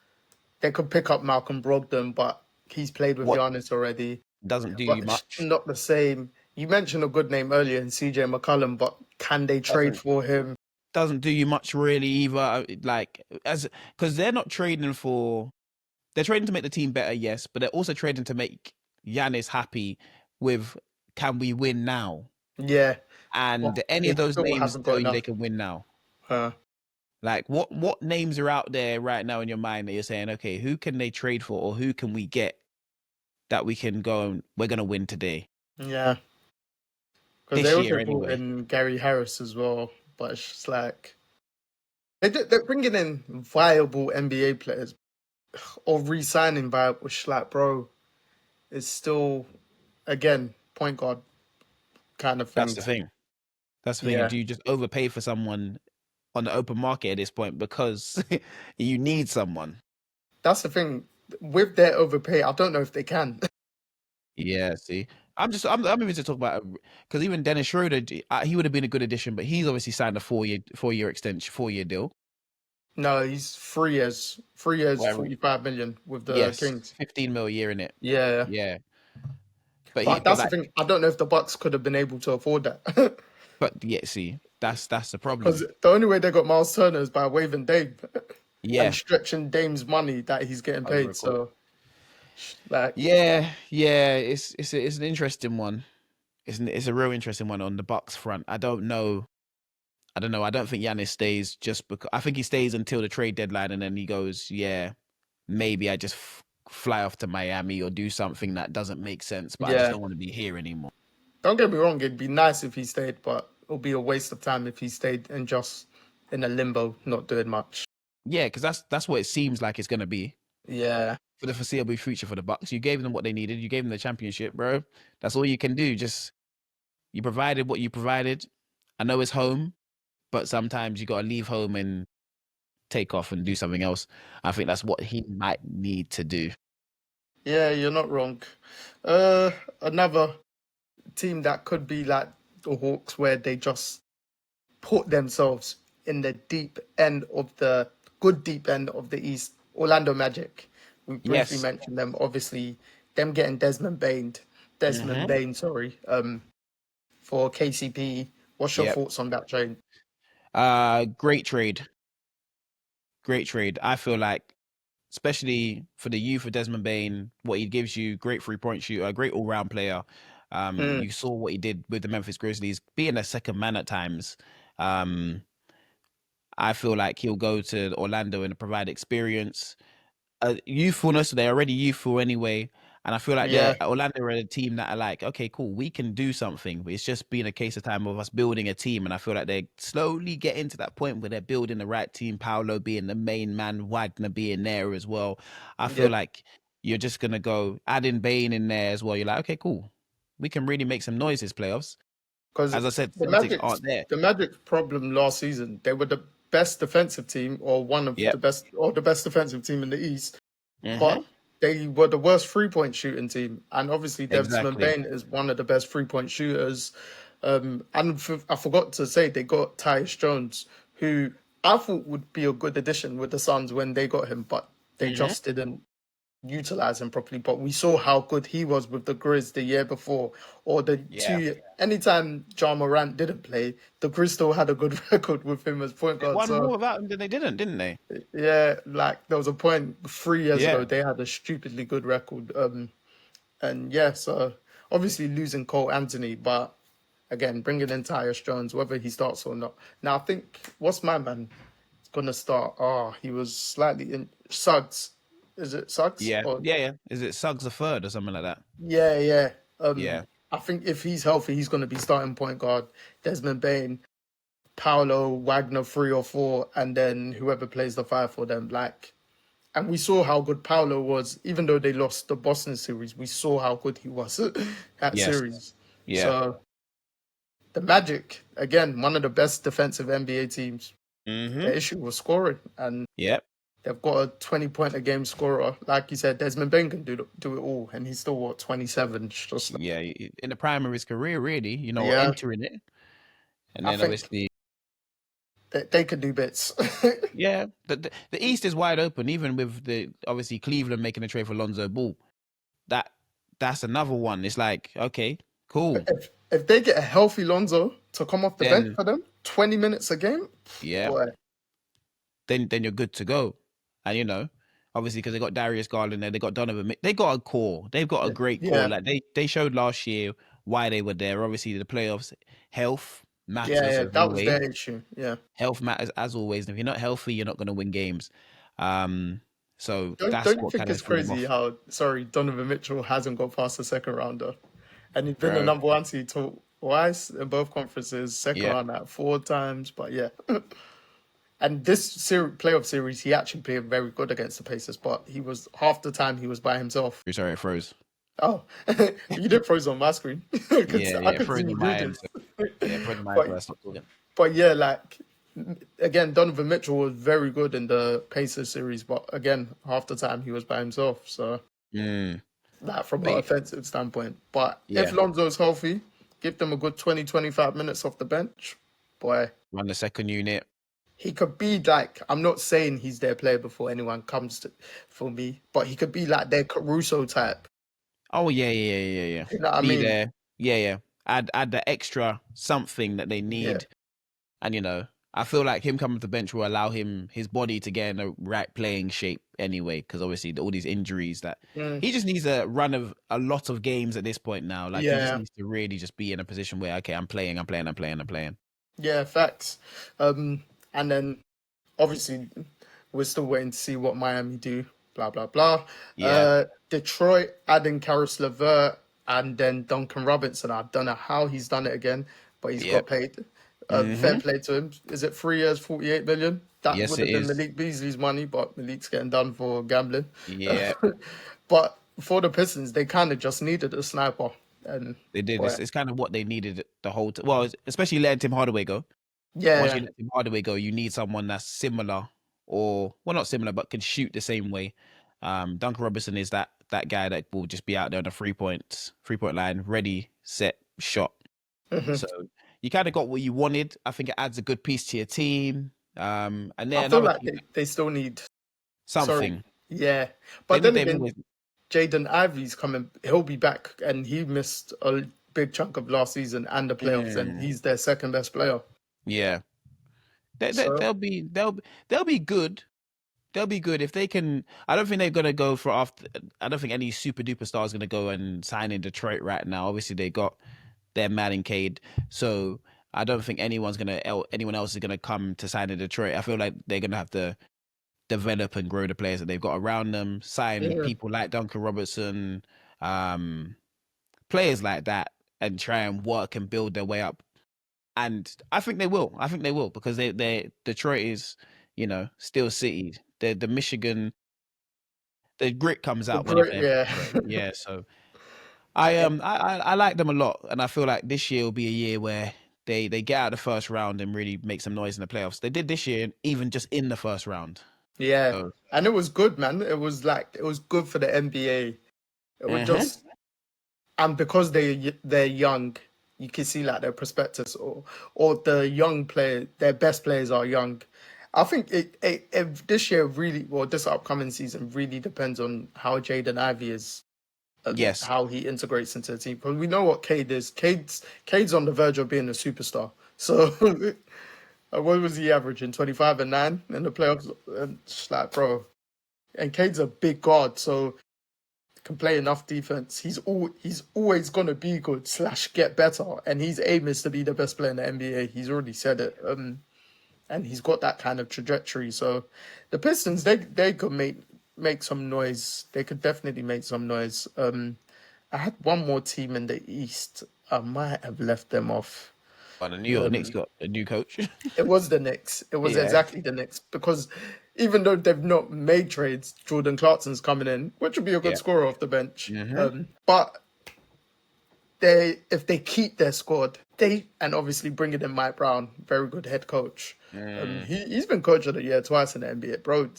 they could pick up Malcolm Brogdon, but he's played with What Giannis already. doesn't do But you it's much not the same. You mentioned a good name earlier in CJ McCollum, but can they trade doesn't for him? do you much really either. Like as because they're not trading for. They're trading to make the team better, yes, but they're also trading to make Giannis happy with can we win now? Yeah, but And any they of those still names haven't got tell you they enough. can win now. Uh, Like what names are out there right now in your mind that you're saying, okay, who can they trade for or who can we get that we can go and we're gonna win today? yeah, because they This year also brought anyway. in Gary Harris as well, but it's just like they're bringing in viable NBA players or re-signing viable. Which like, bro, it's still again point guard kind of That's the things. thing. That's the thing. And Yeah, do you just overpay for someone on the open market at this point because you need someone? that's the thing with their overpay. I don't know if they can. Yeah, see, I'm even to talk about because even Dennis Schroeder, he would have been a good addition, but he's obviously signed a 4-year extension, 4-year deal. No, he's 3 years, Whatever. 45 million with the Yes, Kings. 15 mil a year in it. Yeah, Yeah, but but that's the like, thing. I don't know if the Bucks could have been able to afford that. but yeah, see, that's the Because problem. the only way they got Miles Turner is by waiving Dame and Yeah, stretching Dame's money that he's getting over paid. a course. So, like, Yeah, it's an interesting one. It's a real interesting one on the Bucks front. I don't know. I don't know. I don't think Giannis stays just because I think he stays until the trade deadline and then he goes, yeah, maybe I just fly off to Miami or do something that doesn't make sense. But I just don't want to be here anymore. Don't get me wrong, it'd be nice if he stayed, but it'll be a waste of time if he stayed and just in a limbo, not doing much. Yeah, because that's what it seems like it's going to be. Yeah. For the foreseeable future for the Bucks. You gave them what they needed. You gave them the championship, bro. That's all you can do. Just, you provided what you provided. I know it's home, but sometimes you got to leave home and take off and do something else. I think that's what he might need to do. Yeah, you're not wrong. Another team that could be like the Hawks, where they just put themselves in the deep end of the East, Orlando Magic. We briefly mentioned them. Obviously, them getting Desmond Bain, sorry, for KCP. What's your thoughts on that trade? Great trade. Great trade. I feel like, especially for the youth of Desmond Bain, what he gives you, great 3-point shooter, a great all-round player. You saw what he did with the Memphis Grizzlies, being a second man at times. I feel like he'll go to Orlando and provide experience. Youthfulness, they're already youthful anyway. And I feel like Orlando are a team that are like, okay, cool, we can do something. But it's just been a case of time of us building a team. And I feel like they're slowly getting to that point where they're building the right team. Paolo being the main man, Wagner being there as well. I feel like you're just going to go adding Bain in there as well. You're like, okay, cool. We can really make some noise this playoffs. Because as I said, Celtics aren't there. The Magic problem last season, they were the best defensive team, or one of the best, or the best defensive team in the East. But they were the worst 3-point shooting team. And obviously, Desmond Bain is one of the best 3-point shooters. And I forgot to say, they got Tyus Jones, who I thought would be a good addition with the Suns when they got him, but they just didn't utilize him properly. But we saw how good he was with the Grizz the year before, or anytime Ja Morant didn't play, the Grizz still had a good record with him as point guard. They won more without him than they didn't they? Yeah, like there was a point 3 years ago they had a stupidly good record. And so obviously losing Cole Anthony, but again bringing in Tyus Jones, whether he starts or not. Now I think what's my man gonna start? He was slightly in Suggs. Is it Suggs? Yeah. Is it Suggs the third or something like that? Yeah. I think if he's healthy, he's going to be starting point guard. Desmond Bain, Paolo, Wagner 3 or 4, and then whoever plays the 5 for them. And we saw how good Paolo was, even though they lost the Boston series. We saw how good he was that series. Yeah. So the Magic, again, one of the best defensive NBA teams. The issue was scoring, and they've got a 20-point-a-game scorer. Like you said, Desmond Bain can do it all, and he's still, 27? Just in the prime of his career, really, entering it. And then obviously... They could do bits. The East is wide open, even with obviously Cleveland making a trade for Lonzo Ball. That's another one. It's like, okay, cool. If they get a healthy Lonzo to come off the bench for them, 20 minutes a game, then you're good to go. And, obviously, because they got Darius Garland there, they got Donovan. They got a core. They've got a great core. Like they showed last year why they were there. Obviously, the playoffs, health matters. Yeah, that was their issue. Yeah, health matters as always. And if you're not healthy, you're not going to win games. So don't you think it's crazy how Donovan Mitchell hasn't got past the second rounder, and he's been the number 1 seed twice in both conferences, second round 4 times. But and this playoff series, he actually played very good against the Pacers, but he was half the time he was by himself. Sorry, it froze. Oh, you did froze on my screen. It froze on my end. Froze on my end. But again, Donovan Mitchell was very good in the Pacers series, but again, half the time he was by himself. So, from an offensive standpoint. But if Lonzo's healthy, give them a good 20, 25 minutes off the bench, boy. Run the second unit. He could be like, I'm not saying he's their player before anyone comes for me, but he could be like their Caruso type. Oh, yeah. You know what I mean? There. Yeah. Add the extra something that they need. And, I feel like him coming to the bench will allow his body to get in the right playing shape anyway, because obviously all these injuries that he just needs a run of a lot of games at this point now. Like he just needs to really just be in a position where, okay, I'm playing. Yeah, facts. And then obviously we're still waiting to see what Miami do. blah, blah, blah. Yeah. Detroit adding Karis LeVert and then Duncan Robinson. I don't know how he's done it again, but he's got Yep. paid. Fair Mm-hmm. play to him. Is it 3 years, 48 million? That Yes, would it have been is. Malik Beasley's money, but Malik's getting done for gambling. Yeah, But for the Pistons, they kind of just needed a sniper. And they did. boy, It's kind of what they needed the whole time. Well, especially letting Tim Hardaway go. Once you yeah. let Tim Hardaway go, you need someone that's similar, or well, not similar, but can shoot the same way. Duncan Robinson is that guy that will just be out there on the 3 point line, ready, set, shot. Mhm. So you kind of got what you wanted. I think it adds a good piece to your team. And I then feel another like team, they still need, sorry, something yeah. But then they've again, always Jaden Ivey's coming. He'll be back, and he missed a big chunk of last season and the playoffs, and mm, he's their second best player. yeah. So They'll be good. They'll be good if they can. I don't think they're gonna go for after. I don't think any super duper star is gonna go and sign in Detroit right now. Obviously, they got their Madden Cade, so I don't think anyone else is gonna come to sign in Detroit. I feel like they're gonna have to develop and grow the players that they've got around them. Sign yeah, people like Duncan Robertson, um, players like that, and try and work and build their way up. And I think they will. I think they will because they Detroit is, still city. The Michigan, the grit comes the out whenever great, they're yeah. Detroit. Yeah, so I like them a lot, and I feel like this year will be a year where they get out of the first round and really make some noise in the playoffs. They did this year, even just in the first round. Yeah, So, and it was good, man. It was good for the NBA. It was uh-huh. just, and because they're young, you can see like their prospectus, or the young player, their best players are young. I think it this year really, well, this upcoming season really depends on how Jaden Ivey is and Yes. how he integrates into the team. Because we know what Cade is. Cade's on the verge of being a superstar. So what was he averaging? 25 and 9 in the playoffs? And just like, bro. And Cade's a big guard, so can play enough defense. He's always gonna be good / get better. And his aim is to be the best player in the NBA. He's already said it. And he's got that kind of trajectory. So the Pistons, they could make some noise. They could definitely make some noise. I had one more team in the East. I might have left them off. But the New York Knicks got a new coach. It was the Knicks. It was Yeah. exactly the Knicks because even though they've not made trades, Jordan Clarkson's coming in, which would be a good Yeah. scorer off the bench. Mm-hmm. But if they keep their squad, and obviously bringing in Mike Brown, very good head coach. He's been coach of the year twice in the NBA, bro.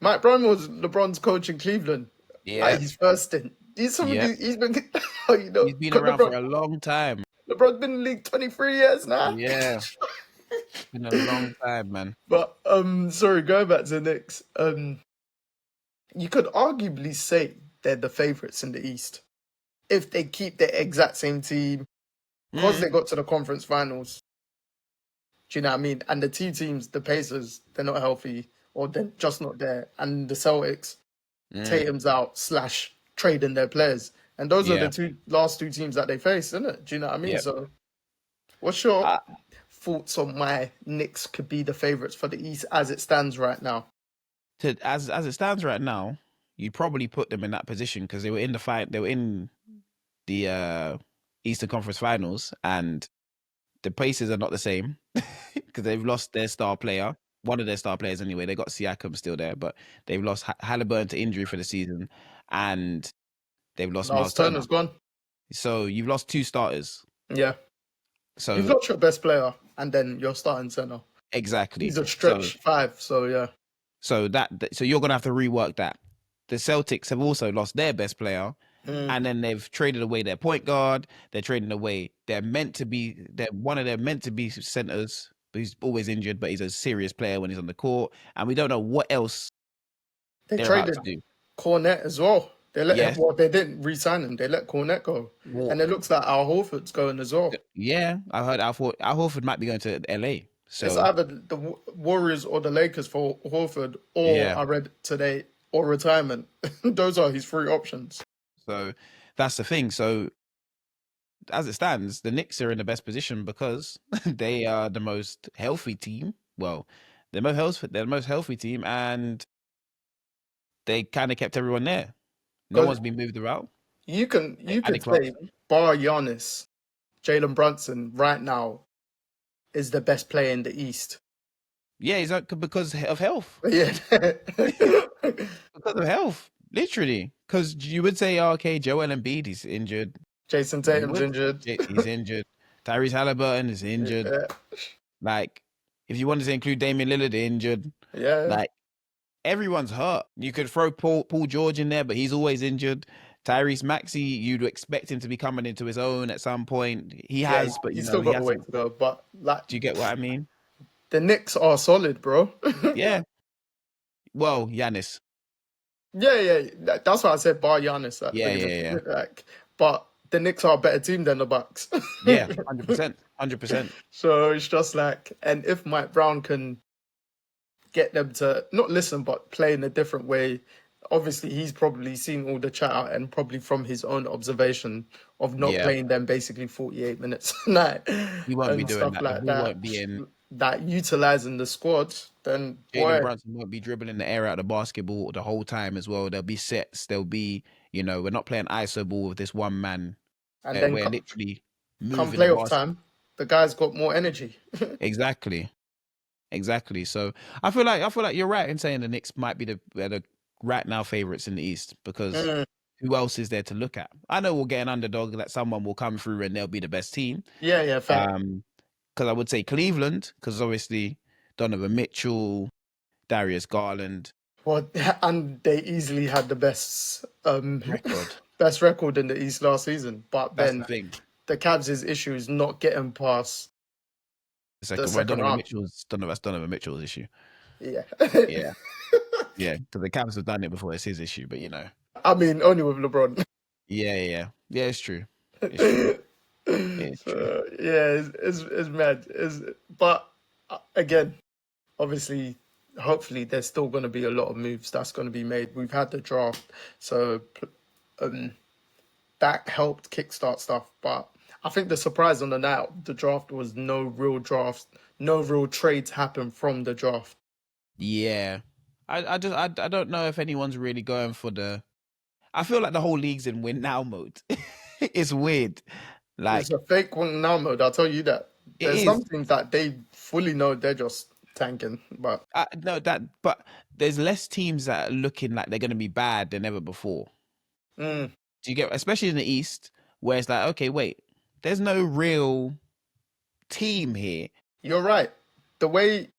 Mike Brown was LeBron's coach in Cleveland, Yeah. like his first stint. He's been, He's been around for a long time. LeBron's been in the league 23 years now. Yeah. It's been a long time, man. But sorry, going back to the Knicks. You could arguably say they're the favourites in the East if they keep the exact same team because they got to the conference finals. Do you know what I mean? And the two teams, the Pacers, they're not healthy or they're just not there. And the Celtics, Tatum's out / trading their players. And those are the last two teams that they face, isn't it? Do you know what I mean? Yeah. So what's your thoughts on why Knicks could be the favourites for the East as it stands right now? As it stands right now, you'd probably put them in that position because they were in the fight. They were in the Eastern Conference Finals, and the Pacers are not the same because they've lost their star player, one of their star players anyway. They got Siakam still there, but they've lost Halliburton to injury for the season, and they've lost Miles Turner. Turner's gone. So you've lost two starters. Yeah. So you've lost your best player, and then you're starting center. Exactly. He's a stretch 5, so yeah. So you're gonna have to rework that. The Celtics have also lost their best player, and then they've traded away their point guard. They're trading away. They're one of their meant to be centers, but he's always injured. But he's a serious player when he's on the court, and we don't know what else they traded about to do. Cornet as well. They didn't re-sign him. They let Cornet go, and it looks like Al Horford's going as well. Yeah, I heard Al Horford might be going to LA. So it's either the Warriors or the Lakers for Horford, or I read today, or retirement. Those are his 3 options. So that's the thing. So as it stands, the Knicks are in the best position because they are the most healthy team. Well, they're the most healthy team, and they kind of kept everyone there. No one's been moved around. You could say, bar Giannis, Jalen Brunson right now is the best player in the East. Yeah, he's like, because of health. Yeah. Because of health, literally. Because you would say, oh, okay, Joel Embiid, he's injured. Jason Tatum's injured. He's injured. Tyrese Halliburton is injured. Yeah. Like, if you wanted to include Damian Lillard, injured. Yeah. Like, everyone's hurt. You could throw Paul George in there, but he's always injured. Tyrese Maxey, you'd expect him to be coming into his own at some point. He has, but he's still got a way to go. But like, do you get what I mean? The Knicks are solid, bro. Yeah. Well, Giannis. Yeah. That's why I said bar Giannis. Yeah. Like, but the Knicks are a better team than the Bucks. Yeah, 100%. So it's just like, and if Mike Brown can get them to not listen but play in a different way, obviously he's probably seen all the chat out and probably from his own observation of not playing them basically 48 minutes a night. He won't be doing that. Like he won't be in that utilizing the squad. Then Jalen Brunson won't be dribbling the air out of the basketball the whole time as well. There'll be sets. There'll be, we're not playing ISO ball with this one man. And then we're literally moving. Come playoff time, the guy's got more energy. Exactly. So I feel like you're right in saying the Knicks might be the right now favorites in the East because who else is there to look at? I know we'll get an underdog that someone will come through and they'll be the best team. Yeah, fair. Because I would say Cleveland, because obviously Donovan Mitchell, Darius Garland. Well, and they easily had the best record in the East last season. But that's then the thing. The Cavs' issue is not getting past the second round. That's Donovan Mitchell's issue. Yeah. Yeah, because the Cavs have done it before. It's his issue, but I mean, only with LeBron. Yeah, it's true. It's mad. But again, obviously, hopefully, there's still going to be a lot of moves that's going to be made. We've had the draft, so that helped kickstart stuff. But I think the surprise on the night of the draft was no real trades happen from the draft. Yeah, I don't know if anyone's really going for the. I feel like the whole league's in win now mode. It's weird. Like, it's a fake win now mode. I'll tell you that. There's some teams that they fully know they're just tanking, but but there's less teams that are looking like they're going to be bad than ever before. Do you get, especially in the East, where it's like, okay, wait, there's no real team here. You're right. The way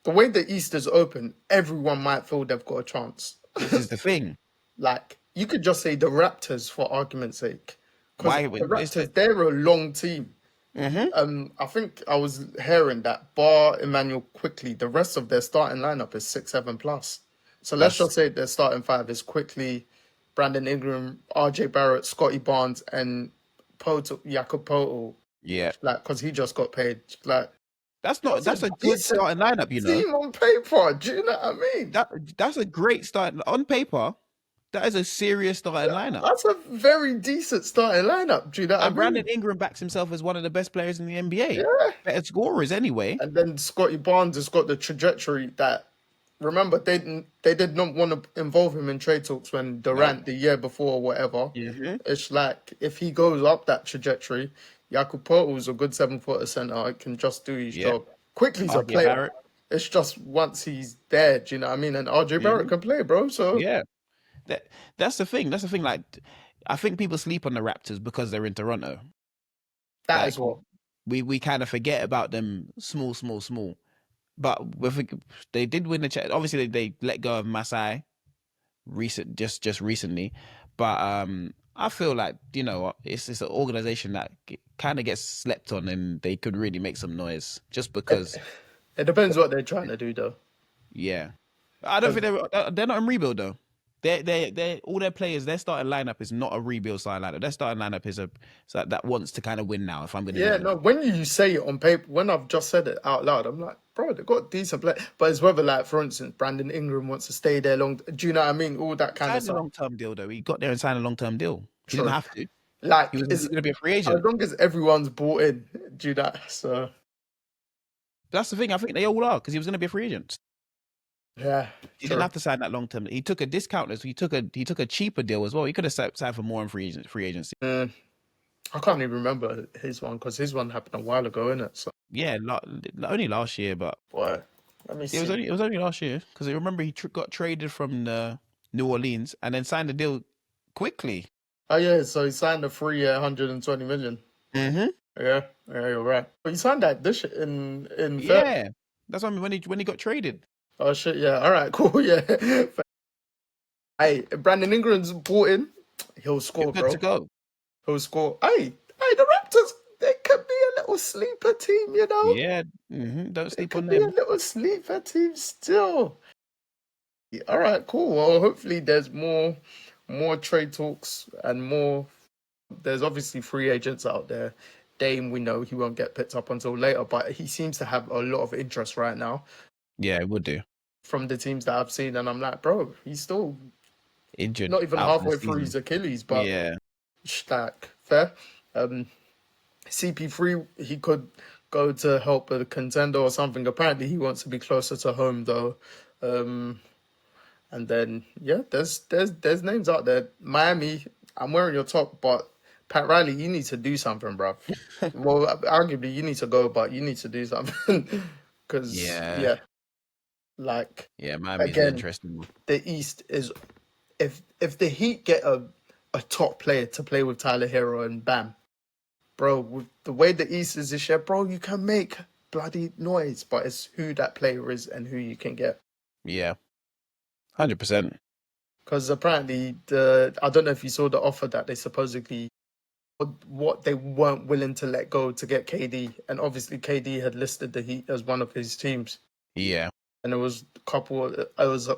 the East is open, everyone might feel they've got a chance. This is the thing. Like, you could just say the Raptors for argument's sake. Because the Raptors, they're a long team. Mm-hmm. I think I was hearing that bar Emmanuel Quickly, the rest of their starting lineup is 6-7 plus. So let's just say their starting five is Quickly, Brandon Ingram, RJ Barrett, Scotty Barnes, and Jakob Poeltl. Yeah, like because he just got paid. Like that's a good starting lineup, Team on paper, do you know what I mean? That's a great start on paper. That is a serious starting lineup. That's a very decent starting lineup. Do you know what I mean? Brandon Ingram backs himself as one of the best players in the NBA. Yeah. Better scorers anyway. And then Scotty Barnes has got the trajectory that, remember, they did not want to involve him in trade talks when Durant the year before or whatever. Mm-hmm. It's like, if he goes up that trajectory, Jakob Poeltl's a good 7-footer center. It can just do his job. Quickly's a player. Barrett. It's just once he's there, do you know what I mean? And RJ Barrett can play, bro. So yeah. That's the thing. Like, I think people sleep on the Raptors because they're in Toronto. That is what we kind of forget about them. Small. But they did win the chat. Obviously, they let go of Masai just recently. But I feel like it's an organization that kind of gets slept on, and they could really make some noise just because. It depends what they're trying to do, though. Yeah, I don't think they're not in rebuild though. They all their players, their starting lineup is not a rebuild starting lineup. Their starting lineup is that wants to kind of win now. If I'm going to when you say it on paper, when I've just said it out loud, I'm like, bro, they've got decent play. But it's whether, like, for instance, Brandon Ingram wants to stay there long. Do you know what I mean? All that kind of stuff. Signed a long-term deal though. He got there and signed a long-term deal. He didn't have to. Like, he was going to be a free agent as long as everyone's bought in. Do you know that? So that's the thing. I think they all are because he was going to be a free agent. Yeah, He true. didn't have to sign that long term. He took a discount. So he took a cheaper deal as well. He could have signed for more in free agency. I can't even remember his one because his one happened a while ago, innit? So, Yeah, only last year, but boy, let me see. it was only last year because I remember he got traded from New Orleans and then signed a deal quickly. Oh yeah, so he signed a 3-year, 120 million. Mm-hmm. Yeah, you're right. But he signed that this in Feb. Yeah, that's what I mean when he got traded. Oh shit, yeah. All right, cool. Yeah. Hey, Brandon Ingram's bought in. He'll You're score, good to bro. go. He'll score. Hey, the Raptors. They could be a little sleeper team, you know. Yeah, don't They sleep could on be a them. little sleeper team still. All right, cool. Well, hopefully there's more trade talks and more. There's obviously free agents out there. Dame, we know he won't get picked up until later, but he seems to have a lot of interest right now Yeah, it would do. from the teams that I've seen, and I'm like, bro, he's still Injured not even out for the halfway through season. his Achilles, but Yeah, like fair. CP3, he could go to help a contender or something. Apparently, he wants to be closer to home though. And then yeah, there's names out there. Miami, I'm wearing your top, but Pat Riley, you need to do something, bruv. Well, arguably you need to go, but you need to do something because yeah, yeah, like Miami's an again, interesting one. the East is if the Heat get a top player to play with Tyler Hero and Bam, bro, with the way the East is this year, bro, you can make bloody noise, but it's who that player is and who you can get. Yeah, 100%. Because apparently I don't know if you saw the offer that they supposedly what they weren't willing to let go to get KD, and obviously KD had listed the Heat as one of his teams, Yeah, and it was a couple. It was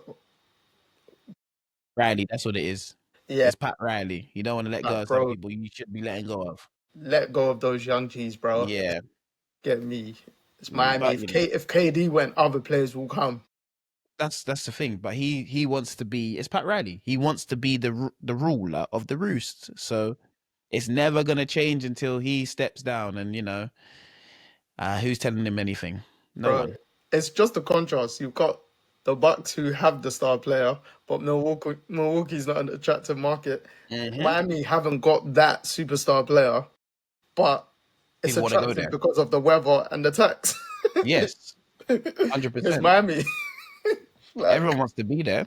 Riley, that's what it is. yeah, It's Pat Riley. You don't want to let go like of some bro, people you should be letting go of. let go of those young G's, bro. Yeah, Get me. It's Miami. but If KD went, other players will come. that's the thing. But he wants to be. It's Pat Riley. He wants to be the ruler of the roost. So it's never gonna change until he steps down. And who's telling him anything? No Bro, one. it's just a contrast. You've got the Bucks who have the star player, but Milwaukee's not an attractive market. Mm-hmm. Miami haven't got that superstar player, but it's People want to go attractive there. because of the weather and the tax. Yes, It's 100%. Miami. Everyone Like, wants to be there.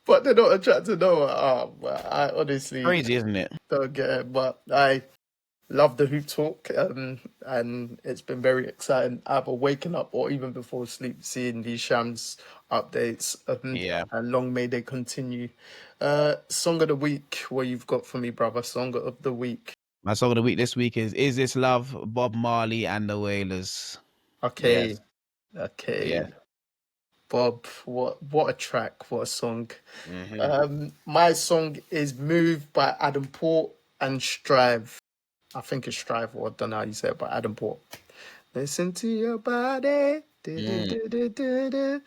but they're not attracted. No, I honestly Crazy, isn't it? don't get it. But I love the hoop talk, and it's been very exciting. Either waking up or even before sleep, seeing these Shams updates, Yeah. and long may they continue. Song of the week, what you've got for me, brother? Song of the week. My song of the week this week is This Love, Bob Marley and the Wailers. Okay, Yes. okay, Yeah. Bob. What a track! What a song. Mm-hmm. My song is "Move" by Adam Port and Strive. I think it's Strive, or I don't know how you say it, but Adam Port. Listen to your body. Mm.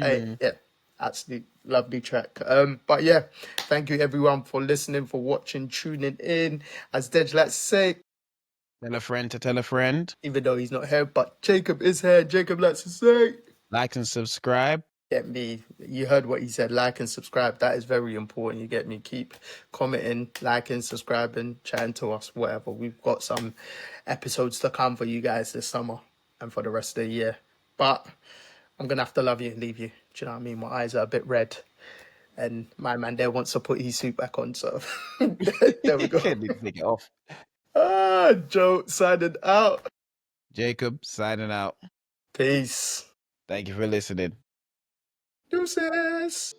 Hey, Mm. yeah, absolutely lovely track. But yeah, thank you everyone for listening, for watching, tuning in. As Dej likes to say, Tell a friend to tell a friend. even though he's not here, but Jacob is here. Jacob likes to say, Like and subscribe. get me. You heard what he said. Like and subscribe. That is very important. You get me. Keep commenting, liking, subscribing, chatting to us, whatever. We've got some episodes to come for you guys this summer and for the rest of the year. But I'm gonna have to love you and leave you. Do you know what I mean? My eyes are a bit red, and my man there wants to put his suit back on. So there we go. Can't need to take it off. Joe signing out. Jacob signing out. Peace. Thank you for listening. Deuces.